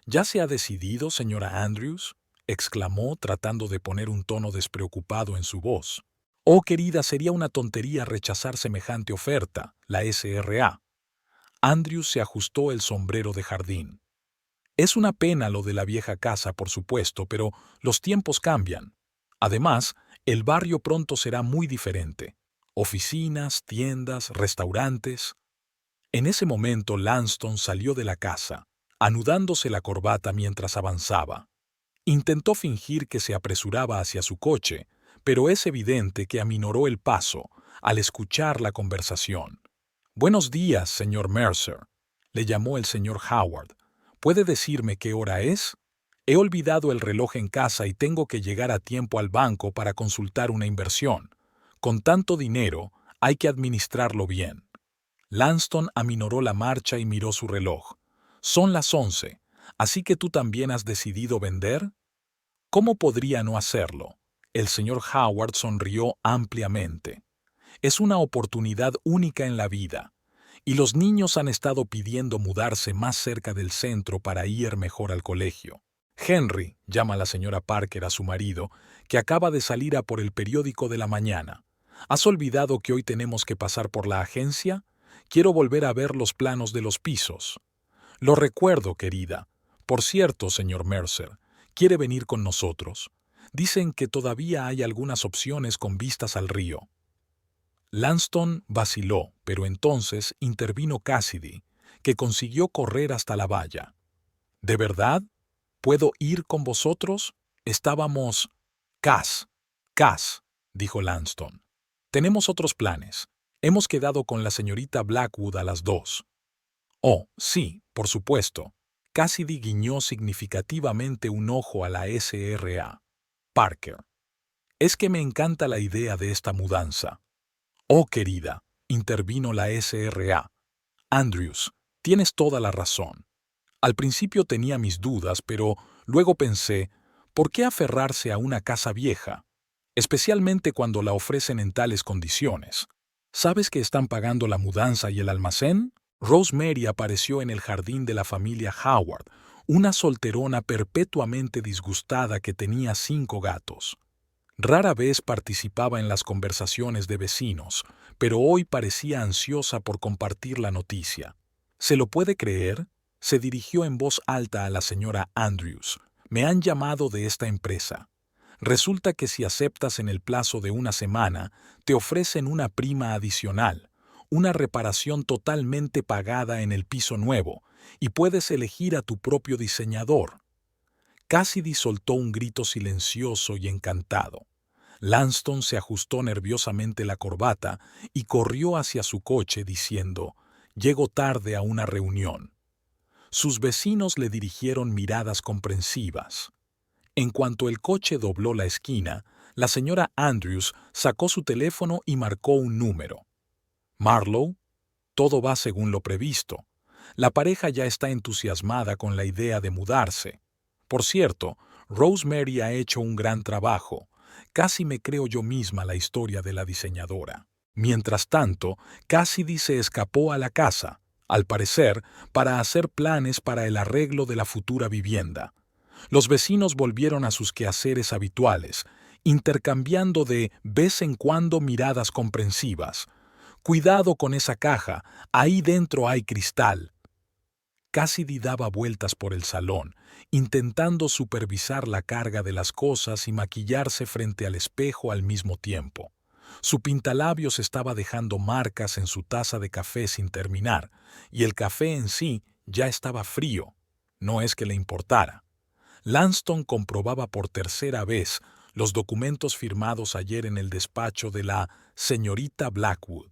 ¿Ya se ha decidido, señora Andrews?, exclamó, tratando de poner un tono despreocupado en su voz. Oh, querida, sería una tontería rechazar semejante oferta, la SRA. Andrews se ajustó el sombrero de jardín. Es una pena lo de la vieja casa, por supuesto, pero los tiempos cambian. Además, el barrio pronto será muy diferente. Oficinas, tiendas, restaurantes. En ese momento Lanston salió de la casa, anudándose la corbata mientras avanzaba. Intentó fingir que se apresuraba hacia su coche, pero es evidente que aminoró el paso al escuchar la conversación. «Buenos días, señor Mercer», le llamó el señor Howard. «¿Puede decirme qué hora es? He olvidado el reloj en casa y tengo que llegar a tiempo al banco para consultar una inversión. Con tanto dinero, hay que administrarlo bien». Lanston aminoró la marcha y miró su reloj. «Son las 11, ¿así que tú también has decidido vender?» «¿Cómo podría no hacerlo?». El señor Howard sonrió ampliamente. «Es una oportunidad única en la vida, y los niños han estado pidiendo mudarse más cerca del centro para ir mejor al colegio. Henry», llama la señora Parker a su marido, que acaba de salir a por el periódico de la mañana. «¿Has olvidado que hoy tenemos que pasar por la agencia? Quiero volver a ver los planos de los pisos». «Lo recuerdo, querida. Por cierto, señor Mercer, ¿quiere venir con nosotros? Dicen que todavía hay algunas opciones con vistas al río». Lanston vaciló, pero entonces intervino Cassidy, que consiguió correr hasta la valla. «¿De verdad? ¿Puedo ir con vosotros? Estábamos...» Cass», dijo Lanston. «Tenemos otros planes. Hemos quedado con la señorita Blackwood a las 2». «Oh, sí, por supuesto». Cassidy guiñó significativamente un ojo a la SRA. «Parker. Es que me encanta la idea de esta mudanza». «Oh, querida», intervino la SRA. «Andrews, tienes toda la razón. Al principio tenía mis dudas, pero luego pensé, ¿por qué aferrarse a una casa vieja? Especialmente cuando la ofrecen en tales condiciones. ¿Sabes que están pagando la mudanza y el almacén?» Rosemary apareció en el jardín de la familia Howard, una solterona perpetuamente disgustada que tenía 5 gatos. Rara vez participaba en las conversaciones de vecinos, pero hoy parecía ansiosa por compartir la noticia. «¿Se lo puede creer?», se dirigió en voz alta a la señora Andrews. «Me han llamado de esta empresa. Resulta que si aceptas en el plazo de una semana, te ofrecen una prima adicional, una reparación totalmente pagada en el piso nuevo, y puedes elegir a tu propio diseñador». Cassidy soltó un grito silencioso y encantado. Lanston se ajustó nerviosamente la corbata y corrió hacia su coche diciendo, «Llego tarde a una reunión». Sus vecinos le dirigieron miradas comprensivas. En cuanto el coche dobló la esquina, la señora Andrews sacó su teléfono y marcó un número. «Marlowe, todo va según lo previsto. La pareja ya está entusiasmada con la idea de mudarse. Por cierto, Rosemary ha hecho un gran trabajo. Casi me creo yo misma la historia de la diseñadora». Mientras tanto, Cassidy se escapó a la casa, al parecer, para hacer planes para el arreglo de la futura vivienda. Los vecinos volvieron a sus quehaceres habituales, intercambiando de vez en cuando miradas comprensivas. «Cuidado con esa caja, ahí dentro hay cristal». Cassidy daba vueltas por el salón, intentando supervisar la carga de las cosas y maquillarse frente al espejo al mismo tiempo. Su pintalabios estaba dejando marcas en su taza de café sin terminar, y el café en sí ya estaba frío. No es que le importara. Lanston comprobaba por tercera vez los documentos firmados ayer en el despacho de la señorita Blackwood.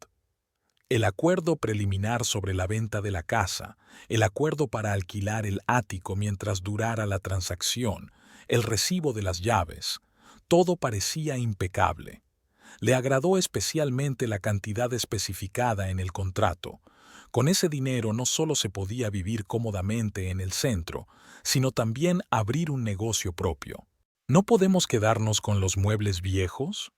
El acuerdo preliminar sobre la venta de la casa, el acuerdo para alquilar el ático mientras durara la transacción, el recibo de las llaves, todo parecía impecable. Le agradó especialmente la cantidad especificada en el contrato. Con ese dinero no solo se podía vivir cómodamente en el centro, sino también abrir un negocio propio. ¿No podemos quedarnos con los muebles viejos?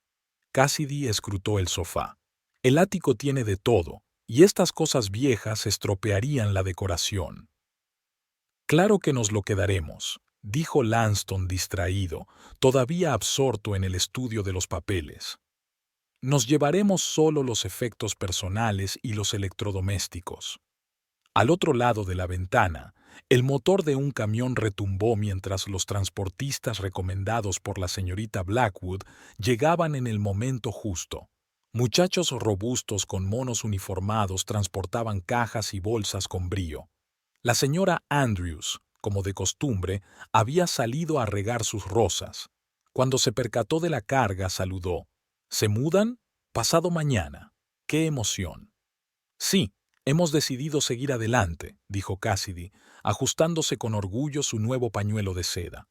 Cassidy escrutó el sofá. El ático tiene de todo, y estas cosas viejas estropearían la decoración. Claro que nos lo quedaremos, dijo Lanston distraído, todavía absorto en el estudio de los papeles. Nos llevaremos solo los efectos personales y los electrodomésticos. Al otro lado de la ventana, el motor de un camión retumbó mientras los transportistas recomendados por la señorita Blackwood llegaban en el momento justo. Muchachos robustos con monos uniformados transportaban cajas y bolsas con brío. La señora Andrews, como de costumbre, había salido a regar sus rosas. Cuando se percató de la carga, saludó. «¿Se mudan? Pasado mañana. ¡Qué emoción!». «Sí, hemos decidido seguir adelante», dijo Cassidy, ajustándose con orgullo su nuevo pañuelo de seda.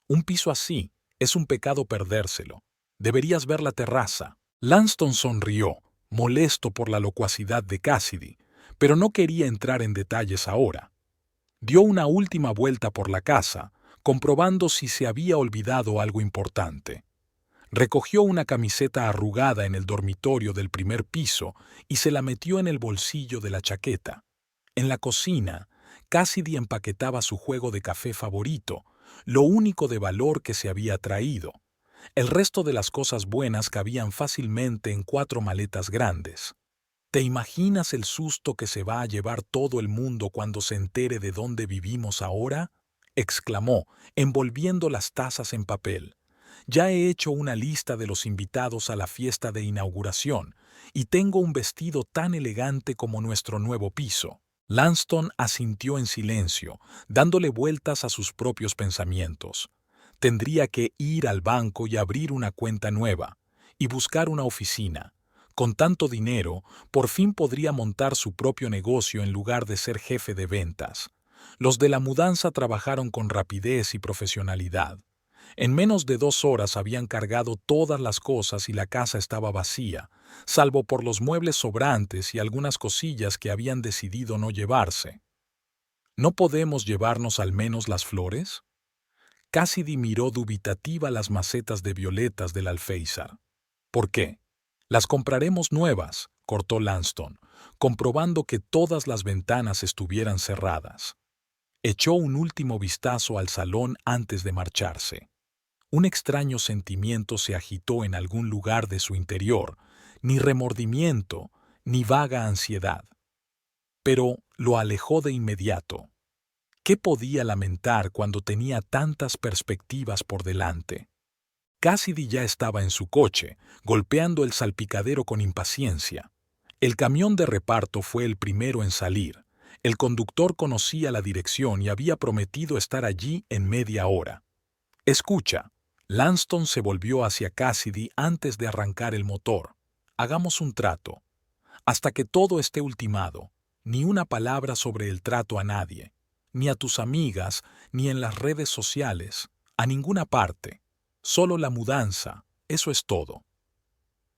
«Un piso así, es un pecado perdérselo. Deberías ver la terraza». Lanston sonrió, molesto por la locuacidad de Cassidy, pero no quería entrar en detalles ahora. Dio una última vuelta por la casa, comprobando si se había olvidado algo importante. Recogió una camiseta arrugada en el dormitorio del primer piso y se la metió en el bolsillo de la chaqueta. En la cocina, Cassidy empaquetaba su juego de café favorito, lo único de valor que se había traído. El resto de las cosas buenas cabían fácilmente en 4 maletas grandes. ¿Te imaginas el susto que se va a llevar todo el mundo cuando se entere de dónde vivimos ahora?, exclamó, envolviendo las tazas en papel. «Ya he hecho una lista de los invitados a la fiesta de inauguración y tengo un vestido tan elegante como nuestro nuevo piso». Lanston asintió en silencio, dándole vueltas a sus propios pensamientos. Tendría que ir al banco y abrir una cuenta nueva, y buscar una oficina. Con tanto dinero, por fin podría montar su propio negocio en lugar de ser jefe de ventas. Los de la mudanza trabajaron con rapidez y profesionalidad. En menos de 2 horas habían cargado todas las cosas y la casa estaba vacía, salvo por los muebles sobrantes y algunas cosillas que habían decidido no llevarse. ¿No podemos llevarnos al menos las flores? Cassidy miró dubitativa las macetas de violetas del alféizar. «¿Por qué? Las compraremos nuevas», cortó Lanston, comprobando que todas las ventanas estuvieran cerradas. Echó un último vistazo al salón antes de marcharse. Un extraño sentimiento se agitó en algún lugar de su interior, ni remordimiento, ni vaga ansiedad. Pero lo alejó de inmediato. ¿Qué podía lamentar cuando tenía tantas perspectivas por delante? Cassidy ya estaba en su coche, golpeando el salpicadero con impaciencia. El camión de reparto fue el primero en salir. El conductor conocía la dirección y había prometido estar allí en media hora. «Escucha», Lanston se volvió hacia Cassidy antes de arrancar el motor. Hagamos un trato. Hasta que todo esté ultimado, ni una palabra sobre el trato a nadie, ni a tus amigas, ni en las redes sociales, a ninguna parte. Solo la mudanza, eso es todo.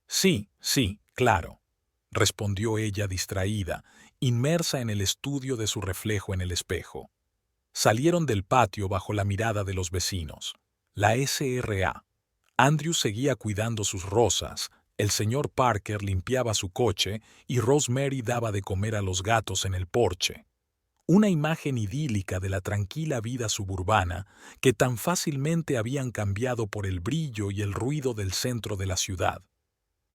Sí, sí, claro, respondió ella distraída, inmersa en el estudio de su reflejo en el espejo. Salieron del patio bajo la mirada de los vecinos. La SRA. Andrew seguía cuidando sus rosas, el señor Parker limpiaba su coche y Rosemary daba de comer a los gatos en el porche. Una imagen idílica de la tranquila vida suburbana que tan fácilmente habían cambiado por el brillo y el ruido del centro de la ciudad.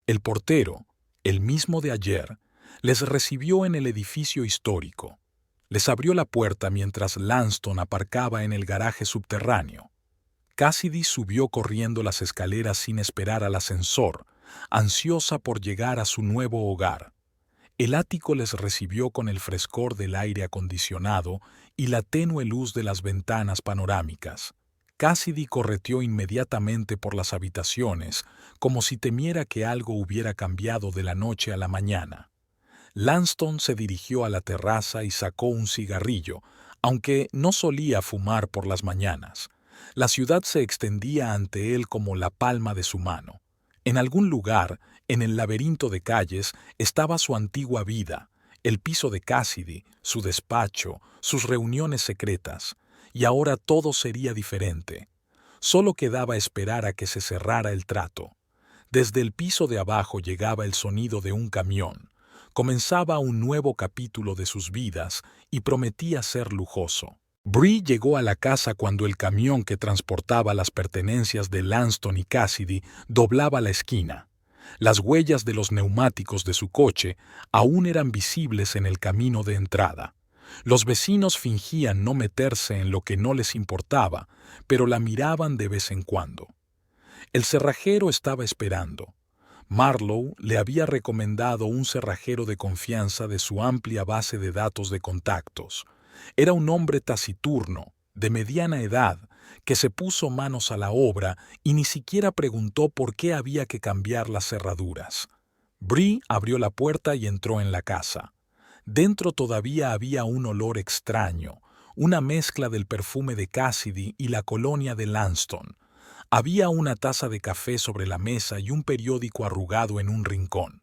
El portero, el mismo de ayer, les recibió en el edificio histórico. Les abrió la puerta mientras Lanston aparcaba en el garaje subterráneo. Cassidy subió corriendo las escaleras sin esperar al ascensor, ansiosa por llegar a su nuevo hogar. El ático les recibió con el frescor del aire acondicionado y la tenue luz de las ventanas panorámicas. Cassidy correteó inmediatamente por las habitaciones, como si temiera que algo hubiera cambiado de la noche a la mañana. Lanston se dirigió a la terraza y sacó un cigarrillo, aunque no solía fumar por las mañanas. La ciudad se extendía ante él como la palma de su mano. En algún lugar, en el laberinto de calles, estaba su antigua vida, el piso de Cassidy, su despacho, sus reuniones secretas, y ahora todo sería diferente. Solo quedaba esperar a que se cerrara el trato. Desde el piso de abajo llegaba el sonido de un camión. Comenzaba un nuevo capítulo de sus vidas y prometía ser lujoso. Bree llegó a la casa cuando el camión que transportaba las pertenencias de Lanston y Cassidy doblaba la esquina. Las huellas de los neumáticos de su coche aún eran visibles en el camino de entrada. Los vecinos fingían no meterse en lo que no les importaba, pero la miraban de vez en cuando. El cerrajero estaba esperando. Marlowe le había recomendado un cerrajero de confianza de su amplia base de datos de contactos. Era un hombre taciturno, de mediana edad, que se puso manos a la obra y ni siquiera preguntó por qué había que cambiar las cerraduras. Bree abrió la puerta y entró en la casa. Dentro todavía había un olor extraño, una mezcla del perfume de Cassidy y la colonia de Lanston. Había una taza de café sobre la mesa y un periódico arrugado en un rincón.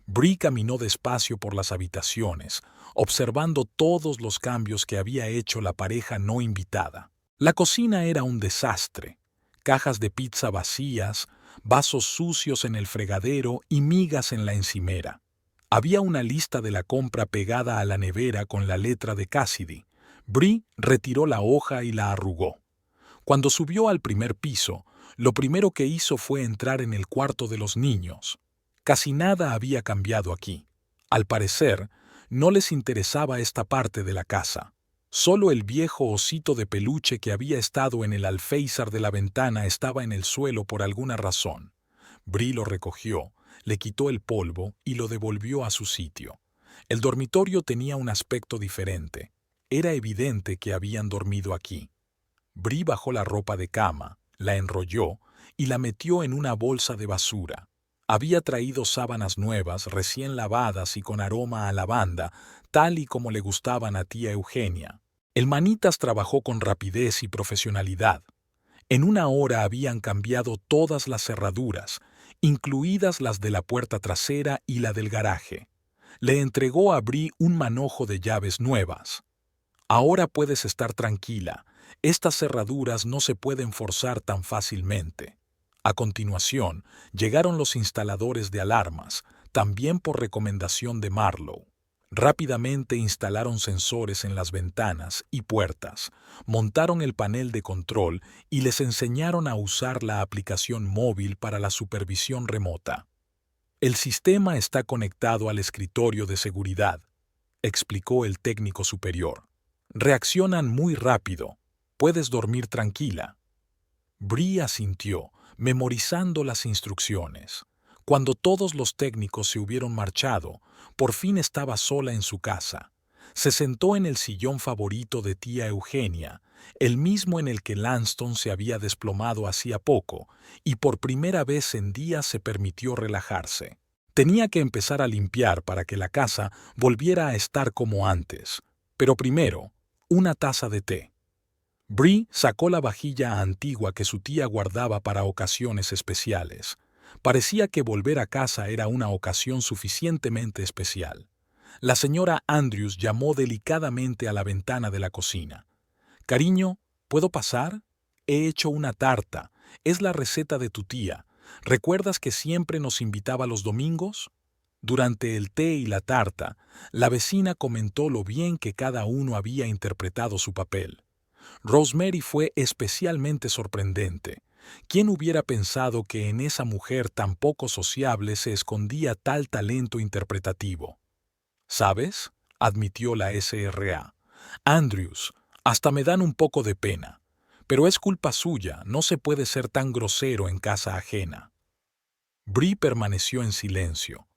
Bree caminó despacio por las habitaciones, observando todos los cambios que había hecho la pareja no invitada. La cocina era un desastre. Cajas de pizza vacías, vasos sucios en el fregadero y migas en la encimera. Había una lista de la compra pegada a la nevera con la letra de Cassidy. Bree retiró la hoja y la arrugó. Cuando subió al primer piso, lo primero que hizo fue entrar en el cuarto de los niños. Casi nada había cambiado aquí. Al parecer, no les interesaba esta parte de la casa. Solo el viejo osito de peluche que había estado en el alféizar de la ventana estaba en el suelo por alguna razón. Bree lo recogió, le quitó el polvo y lo devolvió a su sitio. El dormitorio tenía un aspecto diferente. Era evidente que habían dormido aquí. Bree bajó la ropa de cama, la enrolló y la metió en una bolsa de basura. Había traído sábanas nuevas, recién lavadas y con aroma a lavanda, tal y como le gustaban a tía Eugenia. El manitas trabajó con rapidez y profesionalidad. En una hora habían cambiado todas las cerraduras, incluidas las de la puerta trasera y la del garaje. Le entregó a Bree un manojo de llaves nuevas. Ahora puedes estar tranquila. Estas cerraduras no se pueden forzar tan fácilmente. A continuación, llegaron los instaladores de alarmas, también por recomendación de Marlowe. Rápidamente instalaron sensores en las ventanas y puertas, montaron el panel de control y les enseñaron a usar la aplicación móvil para la supervisión remota. El sistema está conectado al escritorio de seguridad, explicó el técnico superior. Reaccionan muy rápido. Puedes dormir tranquila. Bree asintió, memorizando las instrucciones. Cuando todos los técnicos se hubieron marchado, por fin estaba sola en su casa. Se sentó en el sillón favorito de tía Eugenia, el mismo en el que Lanston se había desplomado hacía poco, y por primera vez en días se permitió relajarse. Tenía que empezar a limpiar para que la casa volviera a estar como antes. Pero primero, una taza de té. Bree sacó la vajilla antigua que su tía guardaba para ocasiones especiales. Parecía que volver a casa era una ocasión suficientemente especial. La señora Andrews llamó delicadamente a la ventana de la cocina. «Cariño, ¿puedo pasar? He hecho una tarta. Es la receta de tu tía. ¿Recuerdas que siempre nos invitaba los domingos?» Durante el té y la tarta, la vecina comentó lo bien que cada uno había interpretado su papel. Rosemary fue especialmente sorprendente. ¿Quién hubiera pensado que en esa mujer tan poco sociable se escondía tal talento interpretativo? «¿Sabes?», admitió la SRA. «Andrews, hasta me dan un poco de pena. Pero es culpa suya, no se puede ser tan grosero en casa ajena». Bree permaneció en silencio.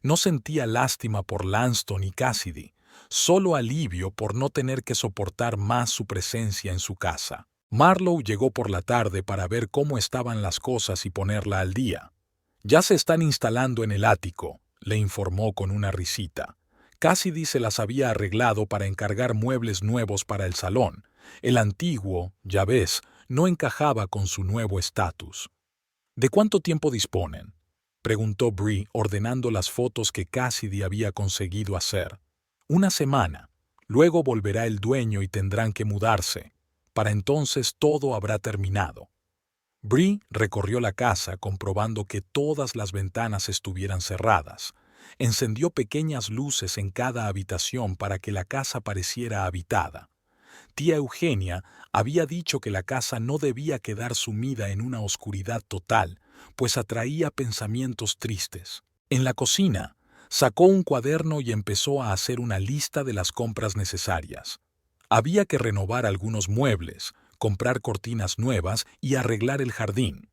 No sentía lástima por Lanston y Cassidy, solo alivio por no tener que soportar más su presencia en su casa. Marlowe llegó por la tarde para ver cómo estaban las cosas y ponerla al día. «Ya se están instalando en el ático», le informó con una risita. Cassidy se las había arreglado para encargar muebles nuevos para el salón. El antiguo, ya ves, no encajaba con su nuevo estatus. «¿De cuánto tiempo disponen?», preguntó Bree, ordenando las fotos que Cassidy había conseguido hacer. «Una semana. Luego volverá el dueño y tendrán que mudarse. Para entonces todo habrá terminado». Bree recorrió la casa comprobando que todas las ventanas estuvieran cerradas. Encendió pequeñas luces en cada habitación para que la casa pareciera habitada. Tía Eugenia había dicho que la casa no debía quedar sumida en una oscuridad total, pues atraía pensamientos tristes. En la cocina, sacó un cuaderno y empezó a hacer una lista de las compras necesarias. Había que renovar algunos muebles, comprar cortinas nuevas y arreglar el jardín.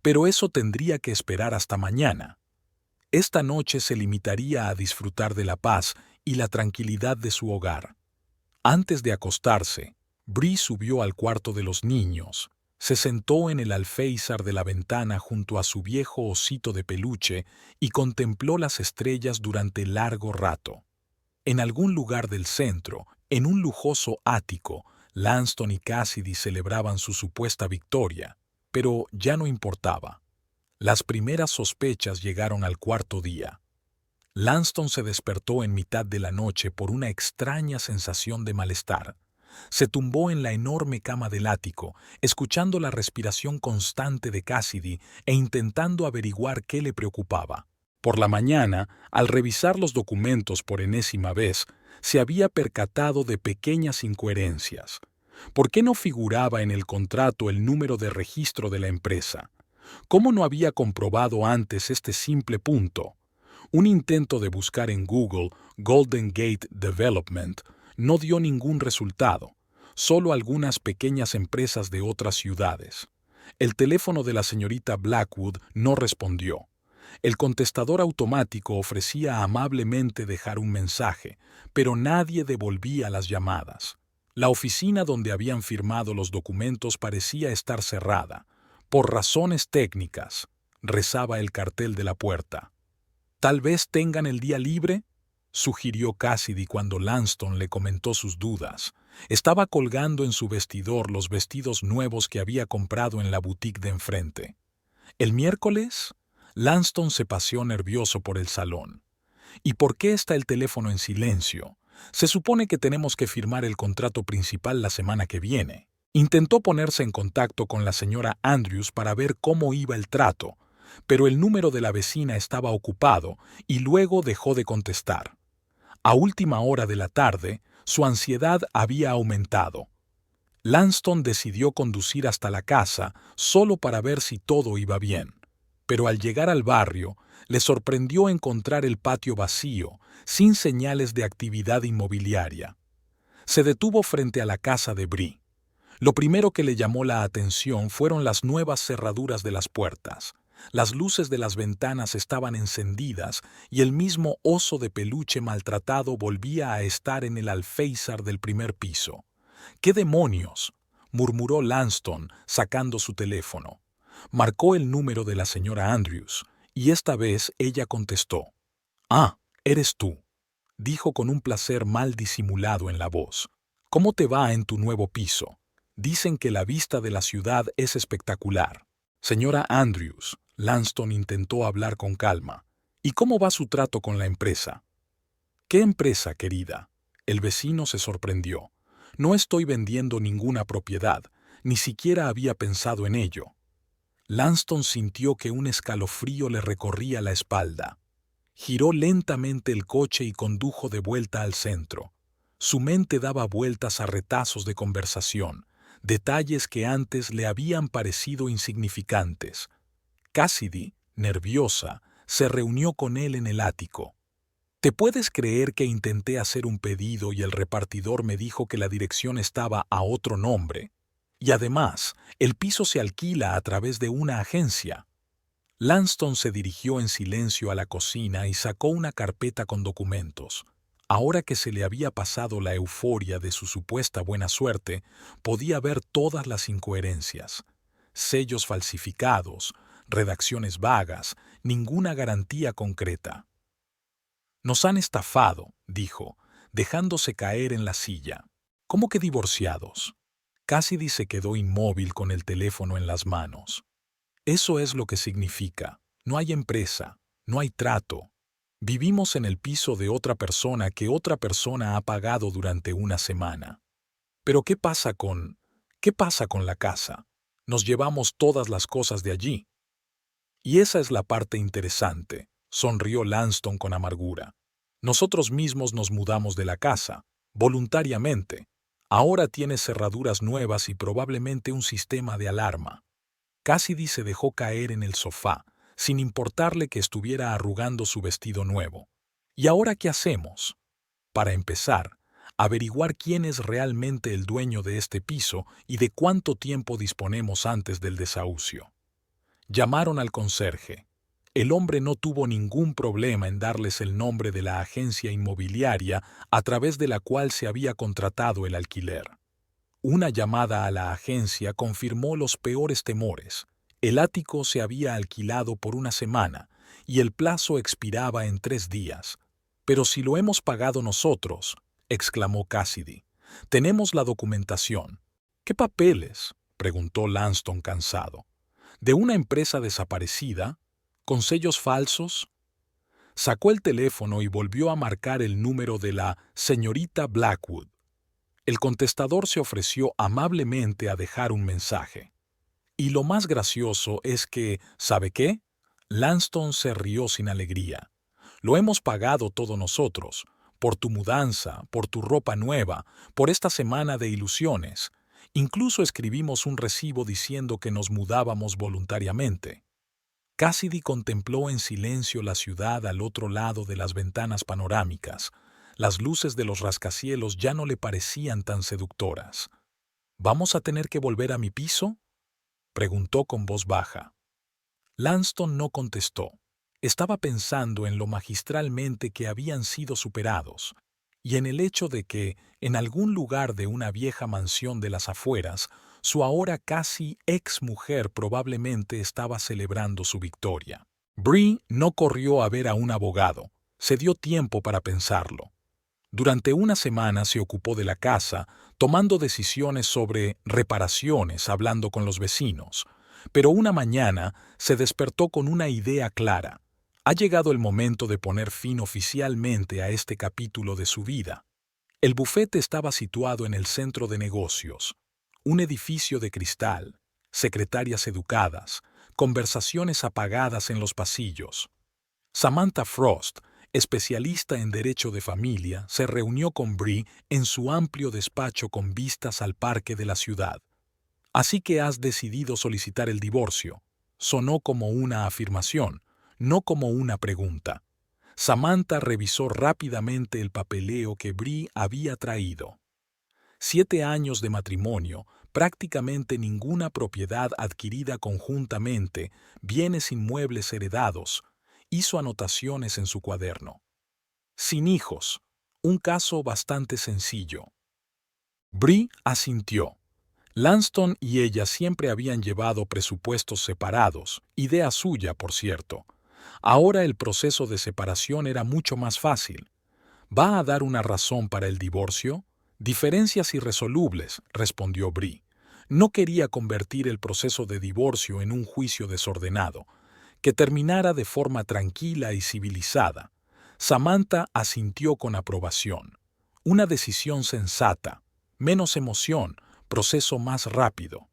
Pero eso tendría que esperar hasta mañana. Esta noche se limitaría a disfrutar de la paz y la tranquilidad de su hogar. Antes de acostarse, Bree subió al cuarto de los niños, se sentó en el alféizar de la ventana junto a su viejo osito de peluche y contempló las estrellas durante largo rato. En algún lugar del centro, en un lujoso ático, Lanston y Cassidy celebraban su supuesta victoria, pero ya no importaba. Las primeras sospechas llegaron al cuarto día. Lanston se despertó en mitad de la noche por una extraña sensación de malestar. Se tumbó en la enorme cama del ático, escuchando la respiración constante de Cassidy e intentando averiguar qué le preocupaba. Por la mañana, al revisar los documentos por enésima vez, se había percatado de pequeñas incoherencias. ¿Por qué no figuraba en el contrato el número de registro de la empresa? ¿Cómo no había comprobado antes este simple punto? Un intento de buscar en Google Golden Gate Development no dio ningún resultado, solo algunas pequeñas empresas de otras ciudades. El teléfono de la señorita Blackwood no respondió. El contestador automático ofrecía amablemente dejar un mensaje, pero nadie devolvía las llamadas. La oficina donde habían firmado los documentos parecía estar cerrada. Por razones técnicas, rezaba el cartel de la puerta. «¿Tal vez tengan el día libre?», sugirió Cassidy cuando Lanston le comentó sus dudas. Estaba colgando en su vestidor los vestidos nuevos que había comprado en la boutique de enfrente. «¿El miércoles?». Lanston se paseó nervioso por el salón. «¿Y por qué está el teléfono en silencio? Se supone que tenemos que firmar el contrato principal la semana que viene». Intentó ponerse en contacto con la señora Andrews para ver cómo iba el trato, pero el número de la vecina estaba ocupado y luego dejó de contestar. A última hora de la tarde, su ansiedad había aumentado. Lanston decidió conducir hasta la casa solo para ver si todo iba bien, pero al llegar al barrio, le sorprendió encontrar el patio vacío, sin señales de actividad inmobiliaria. Se detuvo frente a la casa de Bree. Lo primero que le llamó la atención fueron las nuevas cerraduras de las puertas. Las luces de las ventanas estaban encendidas y el mismo oso de peluche maltratado volvía a estar en el alféizar del primer piso. —¿Qué demonios? —murmuró Lanston, sacando su teléfono. Marcó el número de la señora Andrews, y esta vez ella contestó. —Ah, eres tú —dijo con un placer mal disimulado en la voz. —¿Cómo te va en tu nuevo piso? Dicen que la vista de la ciudad es espectacular. Señora Andrews, Lanston intentó hablar con calma. ¿Y cómo va su trato con la empresa? —¿Qué empresa, querida? El vecino se sorprendió. No estoy vendiendo ninguna propiedad, ni siquiera había pensado en ello. Lanston sintió que un escalofrío le recorría la espalda. Giró lentamente el coche y condujo de vuelta al centro. Su mente daba vueltas a retazos de conversación, detalles que antes le habían parecido insignificantes. Cassidy, nerviosa, se reunió con él en el ático. ¿Te puedes creer que intenté hacer un pedido y el repartidor me dijo que la dirección estaba a otro nombre? Y además, el piso se alquila a través de una agencia. Lanston se dirigió en silencio a la cocina y sacó una carpeta con documentos. Ahora que se le había pasado la euforia de su supuesta buena suerte, podía ver todas las incoherencias. Sellos falsificados, redacciones vagas, ninguna garantía concreta. «Nos han estafado», dijo, dejándose caer en la silla. «¿Cómo que divorciados?» Cassidy se quedó inmóvil con el teléfono en las manos. Eso es lo que significa. No hay empresa, no hay trato. Vivimos en el piso de otra persona que otra persona ha pagado durante una semana. Pero ¿qué pasa con la casa? Nos llevamos todas las cosas de allí. Y esa es la parte interesante, sonrió Lanston con amargura. Nosotros mismos nos mudamos de la casa, voluntariamente. Ahora tiene cerraduras nuevas y probablemente un sistema de alarma. Cassidy se dejó caer en el sofá, sin importarle que estuviera arrugando su vestido nuevo. ¿Y ahora qué hacemos? Para empezar, averiguar quién es realmente el dueño de este piso y de cuánto tiempo disponemos antes del desahucio. Llamaron al conserje. El hombre no tuvo ningún problema en darles el nombre de la agencia inmobiliaria a través de la cual se había contratado el alquiler. Una llamada a la agencia confirmó los peores temores. El ático se había alquilado por una semana y el plazo expiraba en 3 días. «Pero si lo hemos pagado nosotros», exclamó Cassidy. «Tenemos la documentación». «¿Qué papeles?», preguntó Lanston cansado. «¿De una empresa desaparecida? ¿Con sellos falsos?». Sacó el teléfono y volvió a marcar el número de la señorita Blackwood. El contestador se ofreció amablemente a dejar un mensaje. Y lo más gracioso es que, ¿sabe qué? Lanston se rió sin alegría. Lo hemos pagado todo nosotros, por tu mudanza, por tu ropa nueva, por esta semana de ilusiones. Incluso escribimos un recibo diciendo que nos mudábamos voluntariamente. Cassidy contempló en silencio la ciudad al otro lado de las ventanas panorámicas. Las luces de los rascacielos ya no le parecían tan seductoras. ¿Vamos a tener que volver a mi piso?, preguntó con voz baja. Lanston no contestó. Estaba pensando en lo magistralmente que habían sido superados y en el hecho de que, en algún lugar de una vieja mansión de las afueras, su ahora casi ex-mujer probablemente estaba celebrando su victoria. Bree no corrió a ver a un abogado. Se dio tiempo para pensarlo. Durante una semana se ocupó de la casa, tomando decisiones sobre reparaciones, hablando con los vecinos. Pero una mañana se despertó con una idea clara. Ha llegado el momento de poner fin oficialmente a este capítulo de su vida. El bufete estaba situado en el centro de negocios. Un edificio de cristal, secretarias educadas, conversaciones apagadas en los pasillos. Samantha Frost, especialista en derecho de familia, se reunió con Bree en su amplio despacho con vistas al parque de la ciudad. «Así que has decidido solicitar el divorcio», sonó como una afirmación, no como una pregunta. Samantha revisó rápidamente el papeleo que Bree había traído. 7 años de matrimonio, prácticamente ninguna propiedad adquirida conjuntamente, bienes inmuebles heredados. Hizo anotaciones en su cuaderno. Sin hijos. Un caso bastante sencillo. Bree asintió. Lanston y ella siempre habían llevado presupuestos separados, idea suya, por cierto. Ahora el proceso de separación era mucho más fácil. ¿Va a dar una razón para el divorcio? Diferencias irresolubles, respondió Bree. No quería convertir el proceso de divorcio en un juicio desordenado, que terminara de forma tranquila y civilizada. Samantha asintió con aprobación. Una decisión sensata, menos emoción, proceso más rápido.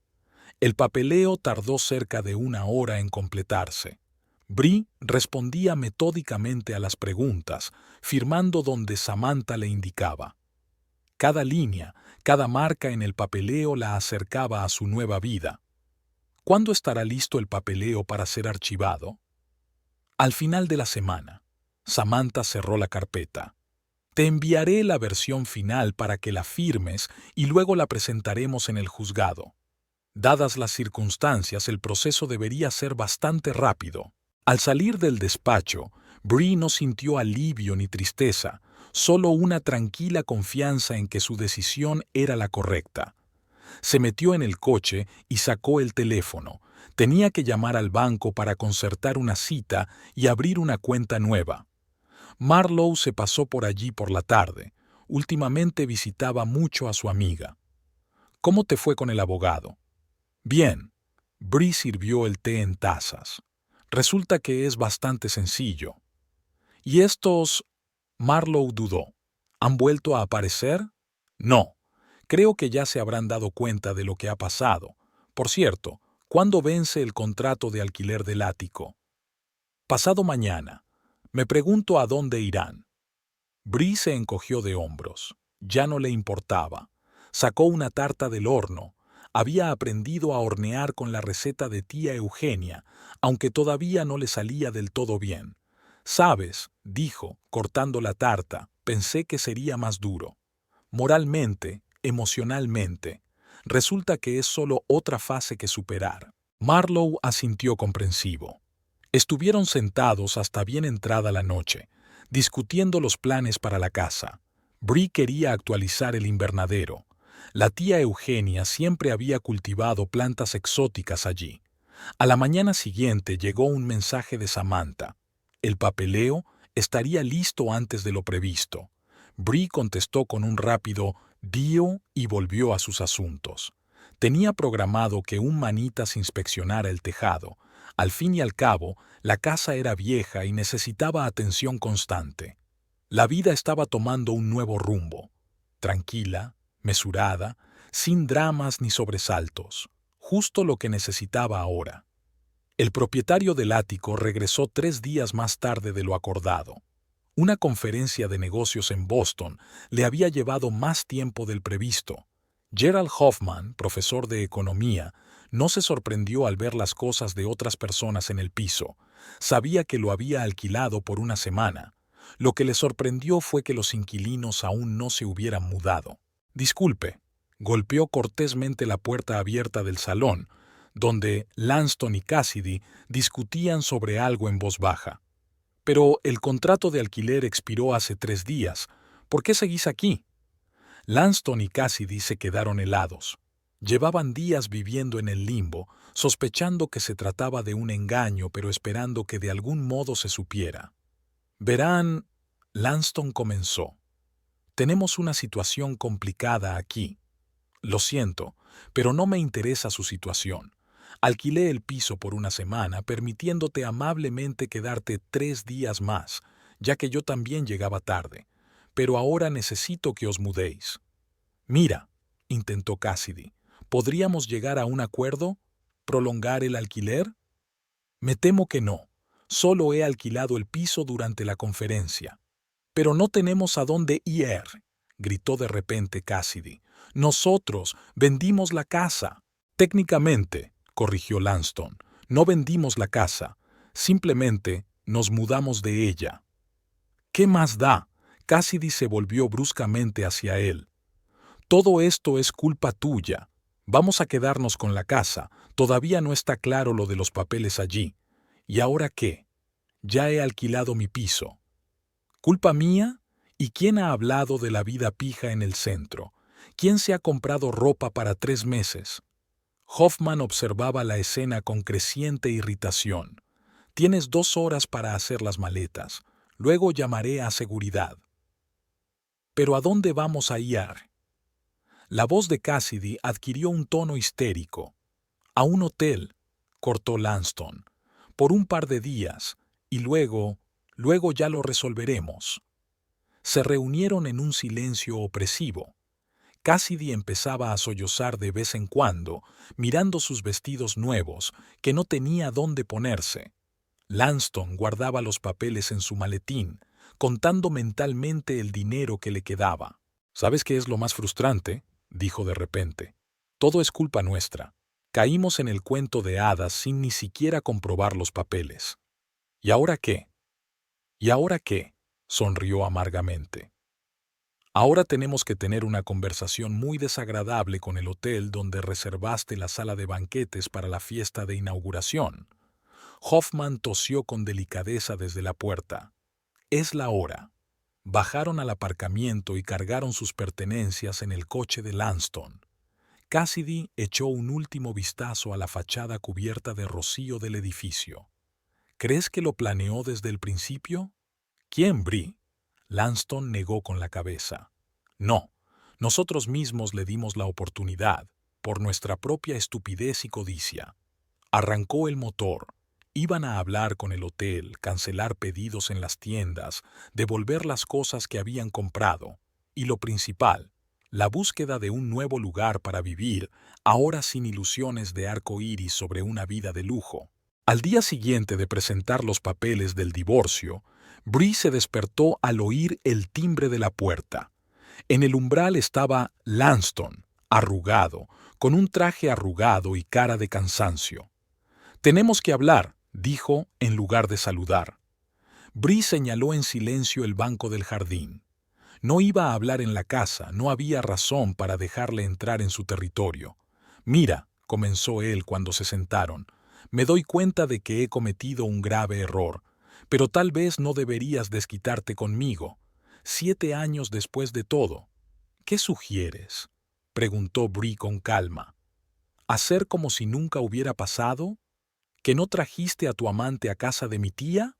El papeleo tardó cerca de 1 hora en completarse. Bree respondía metódicamente a las preguntas, firmando donde Samantha le indicaba. Cada línea, cada marca en el papeleo la acercaba a su nueva vida. ¿Cuándo estará listo el papeleo para ser archivado? Al final de la semana. Samantha cerró la carpeta. Te enviaré la versión final para que la firmes y luego la presentaremos en el juzgado. Dadas las circunstancias, el proceso debería ser bastante rápido. Al salir del despacho, Bree no sintió alivio ni tristeza, solo una tranquila confianza en que su decisión era la correcta. Se metió en el coche y sacó el teléfono. Tenía que llamar al banco para concertar una cita y abrir una cuenta nueva. Marlowe se pasó por allí por la tarde. Últimamente visitaba mucho a su amiga. ¿Cómo te fue con el abogado? Bien. Bree sirvió el té en tazas. Resulta que es bastante sencillo. ¿Y estos? Marlowe dudó. ¿Han vuelto a aparecer? No. Creo que ya se habrán dado cuenta de lo que ha pasado. Por cierto, ¿cuándo vence el contrato de alquiler del ático? Pasado mañana. Me pregunto a dónde irán. Bree se encogió de hombros. Ya no le importaba. Sacó una tarta del horno. Había aprendido a hornear con la receta de tía Eugenia, aunque todavía no le salía del todo bien. «Sabes», dijo, cortando la tarta, «pensé que sería más duro. Moralmente, emocionalmente. Resulta que es solo otra fase que superar». Marlowe asintió comprensivo. Estuvieron sentados hasta bien entrada la noche, discutiendo los planes para la casa. Bree quería actualizar el invernadero. La tía Eugenia siempre había cultivado plantas exóticas allí. A la mañana siguiente llegó un mensaje de Samantha. El papeleo estaría listo antes de lo previsto. Bree contestó con un rápido «dio» y volvió a sus asuntos. Tenía programado que un manitas inspeccionara el tejado. Al fin y al cabo, la casa era vieja y necesitaba atención constante. La vida estaba tomando un nuevo rumbo. Tranquila, mesurada, sin dramas ni sobresaltos. Justo lo que necesitaba ahora. El propietario del ático regresó 3 días más tarde de lo acordado. Una conferencia de negocios en Boston le había llevado más tiempo del previsto. Gerald Hoffman, profesor de economía, no se sorprendió al ver las cosas de otras personas en el piso. Sabía que lo había alquilado por una semana. Lo que le sorprendió fue que los inquilinos aún no se hubieran mudado. «Disculpe», golpeó cortésmente la puerta abierta del salón, donde Lanston y Cassidy discutían sobre algo en voz baja. «Pero el contrato de alquiler expiró hace 3 días. ¿Por qué seguís aquí?» Lanston y Cassidy se quedaron helados. Llevaban días viviendo en el limbo, sospechando que se trataba de un engaño, pero esperando que de algún modo se supiera. «Verán», Lanston comenzó. «Tenemos una situación complicada aquí. Lo siento, pero no me interesa su situación. Alquilé el piso por una semana, permitiéndote amablemente quedarte 3 días más, ya que yo también llegaba tarde. Pero ahora necesito que os mudéis». «Mira», intentó Cassidy, «¿podríamos llegar a un acuerdo? ¿Prolongar el alquiler?» «Me temo que no. Solo he alquilado el piso durante la conferencia». «Pero no tenemos a dónde ir», gritó de repente Cassidy. «Nosotros vendimos la casa». «Técnicamente», corrigió Lanston, «no vendimos la casa. Simplemente nos mudamos de ella». «¿Qué más da?». Cassidy se volvió bruscamente hacia él. Todo esto es culpa tuya. Vamos a quedarnos con la casa. Todavía no está claro lo de los papeles allí. ¿Y ahora qué? Ya he alquilado mi piso. ¿Culpa mía? ¿Y quién ha hablado de la vida pija en el centro? ¿Quién se ha comprado ropa para 3 meses? Hoffman observaba la escena con creciente irritación. Tienes 2 horas para hacer las maletas. Luego llamaré a seguridad. ¿Pero a dónde vamos a ir? La voz de Cassidy adquirió un tono histérico. A un hotel, cortó Lanston. Por un par de días, y luego ya lo resolveremos. Se reunieron en un silencio opresivo. Cassidy empezaba a sollozar de vez en cuando, mirando sus vestidos nuevos, que no tenía dónde ponerse. Lanston guardaba los papeles en su maletín, contando mentalmente el dinero que le quedaba. ¿Sabes qué es lo más frustrante?, dijo de repente. Todo es culpa nuestra. Caímos en el cuento de hadas sin ni siquiera comprobar los papeles. ¿Y ahora qué? ¿Y ahora qué?, sonrió amargamente. Ahora tenemos que tener una conversación muy desagradable con el hotel donde reservaste la sala de banquetes para la fiesta de inauguración. Hoffman tosió con delicadeza desde la puerta. Es la hora. Bajaron al aparcamiento y cargaron sus pertenencias en el coche de Lanston. Cassidy echó un último vistazo a la fachada cubierta de rocío del edificio. ¿Crees que lo planeó desde el principio? ¿Quién, Bree? Lanston negó con la cabeza. No, nosotros mismos le dimos la oportunidad, por nuestra propia estupidez y codicia. Arrancó el motor. Iban a hablar con el hotel, cancelar pedidos en las tiendas, devolver las cosas que habían comprado. Y lo principal, la búsqueda de un nuevo lugar para vivir, ahora sin ilusiones de arco iris sobre una vida de lujo. Al día siguiente de presentar los papeles del divorcio, Bree se despertó al oír el timbre de la puerta. En el umbral estaba Lanston, arrugado, con un traje arrugado y cara de cansancio. «Tenemos que hablar», dijo en lugar de saludar. Bree señaló en silencio el banco del jardín. No iba a hablar en la casa, no había razón para dejarle entrar en su territorio. «Mira», comenzó él cuando se sentaron, «me doy cuenta de que he cometido un grave error, pero tal vez no deberías desquitarte conmigo. 7 años después de todo. ¿Qué sugieres?», preguntó Bree con calma. «¿Hacer como si nunca hubiera pasado? ¿Que no trajiste a tu amante a casa de mi tía?».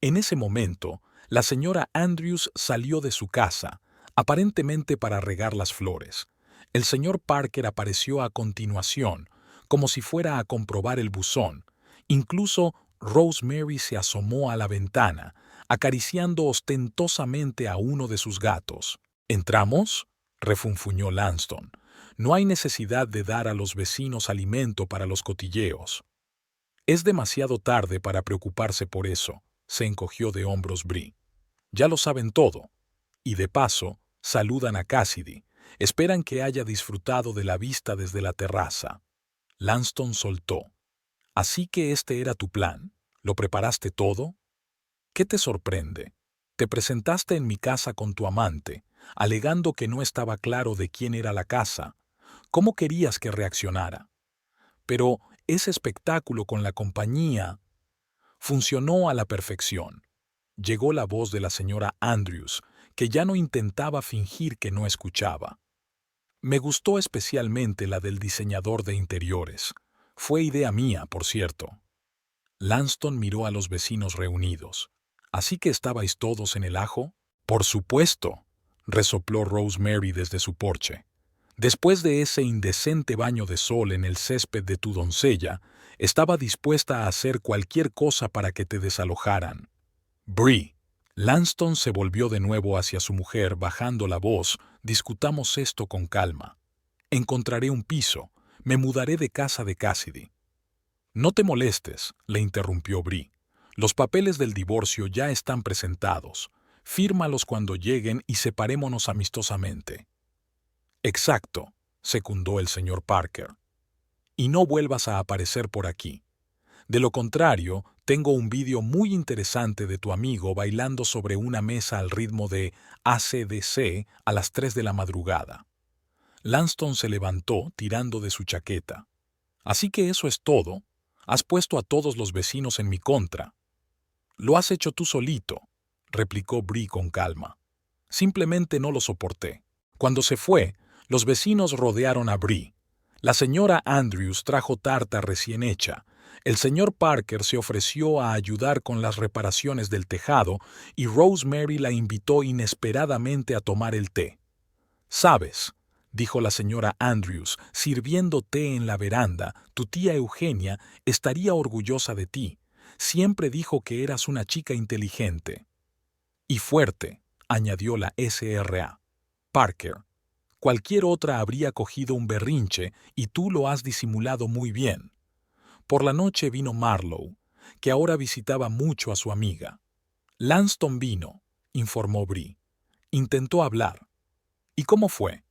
En ese momento, la señora Andrews salió de su casa, aparentemente para regar las flores. El señor Parker apareció a continuación, como si fuera a comprobar el buzón. Incluso Rosemary se asomó a la ventana, acariciando ostentosamente a uno de sus gatos. «¿Entramos?», refunfuñó Lanston. «No hay necesidad de dar a los vecinos alimento para los cotilleos». «Es demasiado tarde para preocuparse por eso», se encogió de hombros Bree. «Ya lo saben todo. Y de paso, saludan a Cassidy. Esperan que haya disfrutado de la vista desde la terraza». Lanston soltó. «¿Así que este era tu plan? ¿Lo preparaste todo? ¿Qué te sorprende? Te presentaste en mi casa con tu amante, alegando que no estaba claro de quién era la casa. ¿Cómo querías que reaccionara? Pero ese espectáculo con la compañía funcionó a la perfección». Llegó la voz de la señora Andrews, que ya no intentaba fingir que no escuchaba. «Me gustó especialmente la del diseñador de interiores. Fue idea mía, por cierto». Lanston miró a los vecinos reunidos. «¿Así que estabais todos en el ajo?». «Por supuesto», resopló Rosemary desde su porche. «Después de ese indecente baño de sol en el césped de tu doncella, estaba dispuesta a hacer cualquier cosa para que te desalojaran». «Bree». Lanston se volvió de nuevo hacia su mujer, bajando la voz. «Discutamos esto con calma. Encontraré un piso. Me mudaré de casa de Cassidy». «No te molestes», le interrumpió Bree. «Los papeles del divorcio ya están presentados. Fírmalos cuando lleguen y separémonos amistosamente». «Exacto», secundó el señor Parker. «Y no vuelvas a aparecer por aquí. De lo contrario, tengo un vídeo muy interesante de tu amigo bailando sobre una mesa al ritmo de AC/DC a las 3 de la madrugada». Lanston se levantó tirando de su chaqueta. «Así que eso es todo. Has puesto a todos los vecinos en mi contra». «Lo has hecho tú solito», replicó Bree con calma. «Simplemente no lo soporté». Cuando se fue, los vecinos rodearon a Bree. La señora Andrews trajo tarta recién hecha. El señor Parker se ofreció a ayudar con las reparaciones del tejado y Rosemary la invitó inesperadamente a tomar el té. «¿Sabes?», dijo la señora Andrews, sirviendo té en la veranda, «tu tía Eugenia estaría orgullosa de ti. Siempre dijo que eras una chica inteligente». «Y fuerte», añadió la SRA. «Parker, cualquier otra habría cogido un berrinche y tú lo has disimulado muy bien». Por la noche vino Marlowe, que ahora visitaba mucho a su amiga. «Lanston vino», informó Bree. «Intentó hablar». «¿Y cómo fue?»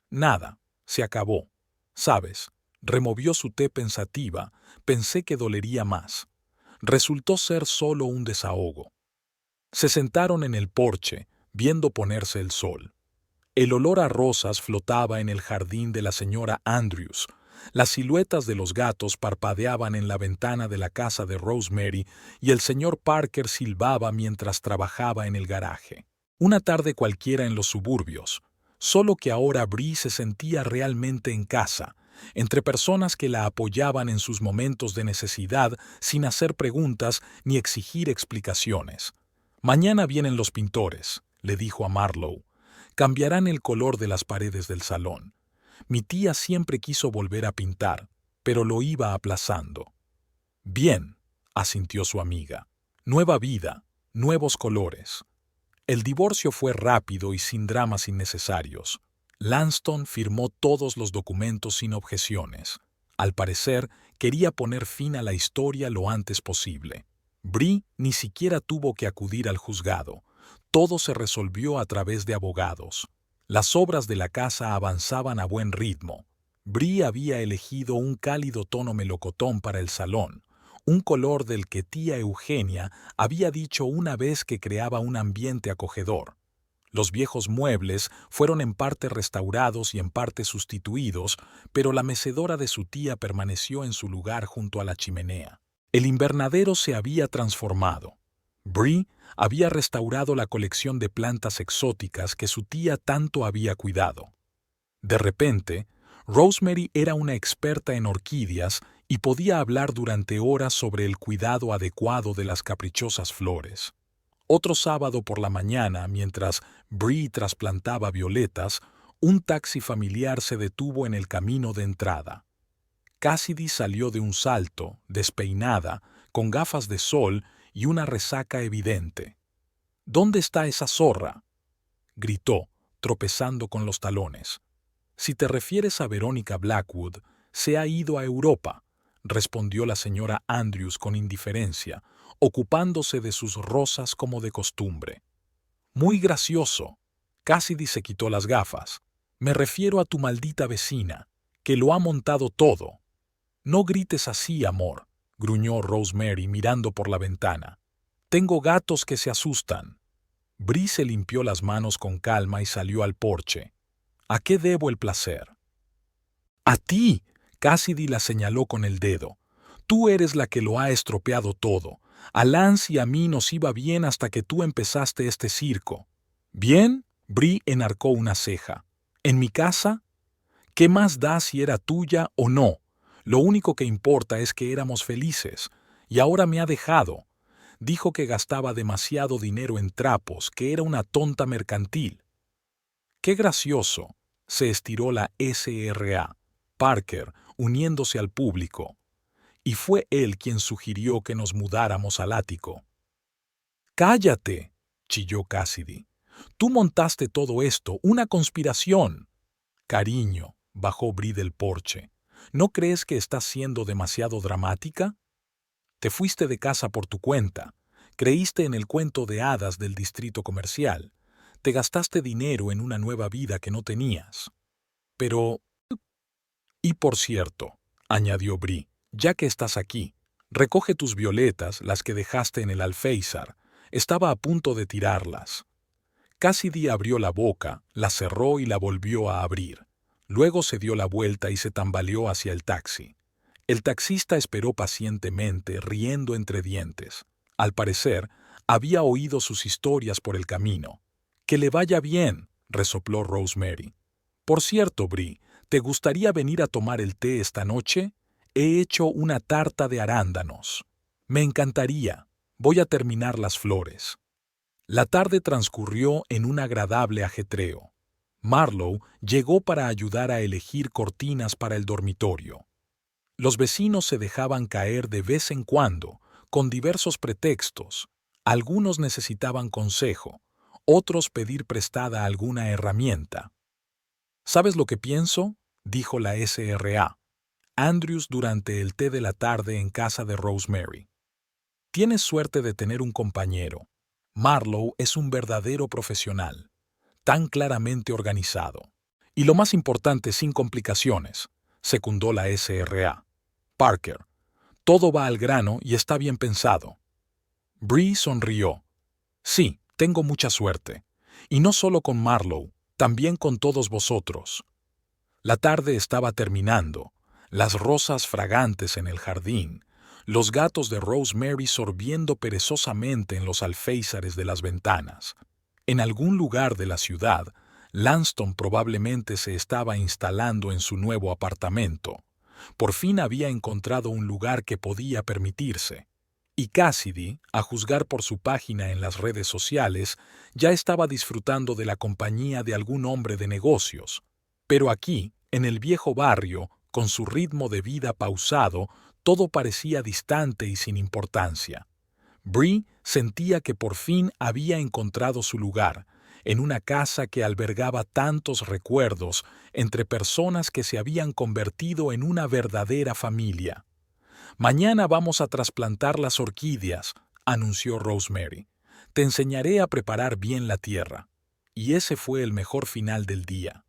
«Nada, se acabó. ¿Sabes?», removió su té pensativa, «pensé que dolería más. Resultó ser solo un desahogo». Se sentaron en el porche, viendo ponerse el sol. El olor a rosas flotaba en el jardín de la señora Andrews. Las siluetas de los gatos parpadeaban en la ventana de la casa de Rosemary y el señor Parker silbaba mientras trabajaba en el garaje. Una tarde cualquiera en los suburbios, solo que ahora Bree se sentía realmente en casa, entre personas que la apoyaban en sus momentos de necesidad sin hacer preguntas ni exigir explicaciones. «Mañana vienen los pintores», le dijo a Marlowe. «Cambiarán el color de las paredes del salón. Mi tía siempre quiso volver a pintar, pero lo iba aplazando». «Bien», asintió su amiga. «Nueva vida, nuevos colores». El divorcio fue rápido y sin dramas innecesarios. Lanston firmó todos los documentos sin objeciones. Al parecer, quería poner fin a la historia lo antes posible. Bree ni siquiera tuvo que acudir al juzgado. Todo se resolvió a través de abogados. Las obras de la casa avanzaban a buen ritmo. Bree había elegido un cálido tono melocotón para el salón, un color del que tía Eugenia había dicho una vez que creaba un ambiente acogedor. Los viejos muebles fueron en parte restaurados y en parte sustituidos, pero la mecedora de su tía permaneció en su lugar junto a la chimenea. El invernadero se había transformado. Bree había restaurado la colección de plantas exóticas que su tía tanto había cuidado. De repente, Rosemary era una experta en orquídeas y podía hablar durante horas sobre el cuidado adecuado de las caprichosas flores. Otro sábado por la mañana, mientras Bree trasplantaba violetas, un taxi familiar se detuvo en el camino de entrada. Cassidy salió de un salto, despeinada, con gafas de sol y una resaca evidente. «¿Dónde está esa zorra?», gritó, tropezando con los talones. «Si te refieres a Verónica Blackwood, se ha ido a Europa», respondió la señora Andrews con indiferencia, ocupándose de sus rosas como de costumbre. «Muy gracioso». Cassidy se quitó las gafas. «Me refiero a tu maldita vecina, que lo ha montado todo». «No grites así, amor», gruñó Rosemary mirando por la ventana. «Tengo gatos que se asustan». Bree se limpió las manos con calma y salió al porche. «¿A qué debo el placer?» «A ti», Cassidy la señaló con el dedo. «Tú eres la que lo ha estropeado todo. A Lance y a mí nos iba bien hasta que tú empezaste este circo». «¿Bien?», Bree enarcó una ceja. «¿En mi casa? ¿Qué más da si era tuya o no? Lo único que importa es que éramos felices. Y ahora me ha dejado. Dijo que gastaba demasiado dinero en trapos, que era una tonta mercantil». «Qué gracioso», se estiró la SRA, Parker, uniéndose al público. «Y fue él quien sugirió que nos mudáramos al ático». «¡Cállate!», chilló Cassidy. «Tú montaste todo esto, una conspiración». «Cariño», bajó Bree del porche. «¿No crees que estás siendo demasiado dramática? Te fuiste de casa por tu cuenta. Creíste en el cuento de hadas del distrito comercial. Te gastaste dinero en una nueva vida que no tenías. Pero... Y por cierto», añadió Bree, «ya que estás aquí, recoge tus violetas, las que dejaste en el alféizar. Estaba a punto de tirarlas». Cassidy abrió la boca, la cerró y la volvió a abrir. Luego se dio la vuelta y se tambaleó hacia el taxi. El taxista esperó pacientemente, riendo entre dientes. Al parecer, había oído sus historias por el camino. «Que le vaya bien», resopló Rosemary. «Por cierto, Bree, ¿te gustaría venir a tomar el té esta noche? He hecho una tarta de arándanos». «Me encantaría. Voy a terminar las flores». La tarde transcurrió en un agradable ajetreo. Marlowe llegó para ayudar a elegir cortinas para el dormitorio. Los vecinos se dejaban caer de vez en cuando, con diversos pretextos. Algunos necesitaban consejo, otros pedir prestada alguna herramienta. «¿Sabes lo que pienso?», dijo la SRA. Andrews durante el té de la tarde en casa de Rosemary. «Tienes suerte de tener un compañero. Marlowe es un verdadero profesional, tan claramente organizado. Y lo más importante, sin complicaciones», secundó la SRA. «Parker, todo va al grano y está bien pensado». Bree sonrió. «Sí, tengo mucha suerte. Y no solo con Marlowe, también con todos vosotros». La tarde estaba terminando, las rosas fragantes en el jardín, los gatos de Rosemary sorbiendo perezosamente en los alféizares de las ventanas. En algún lugar de la ciudad, Lanston probablemente se estaba instalando en su nuevo apartamento. Por fin había encontrado un lugar que podía permitirse. Y Cassidy, a juzgar por su página en las redes sociales, ya estaba disfrutando de la compañía de algún hombre de negocios. Pero aquí, en el viejo barrio, con su ritmo de vida pausado, todo parecía distante y sin importancia. Bree sentía que por fin había encontrado su lugar, en una casa que albergaba tantos recuerdos entre personas que se habían convertido en una verdadera familia. «Mañana vamos a trasplantar las orquídeas», anunció Rosemary. «Te enseñaré a preparar bien la tierra». Y ese fue el mejor final del día.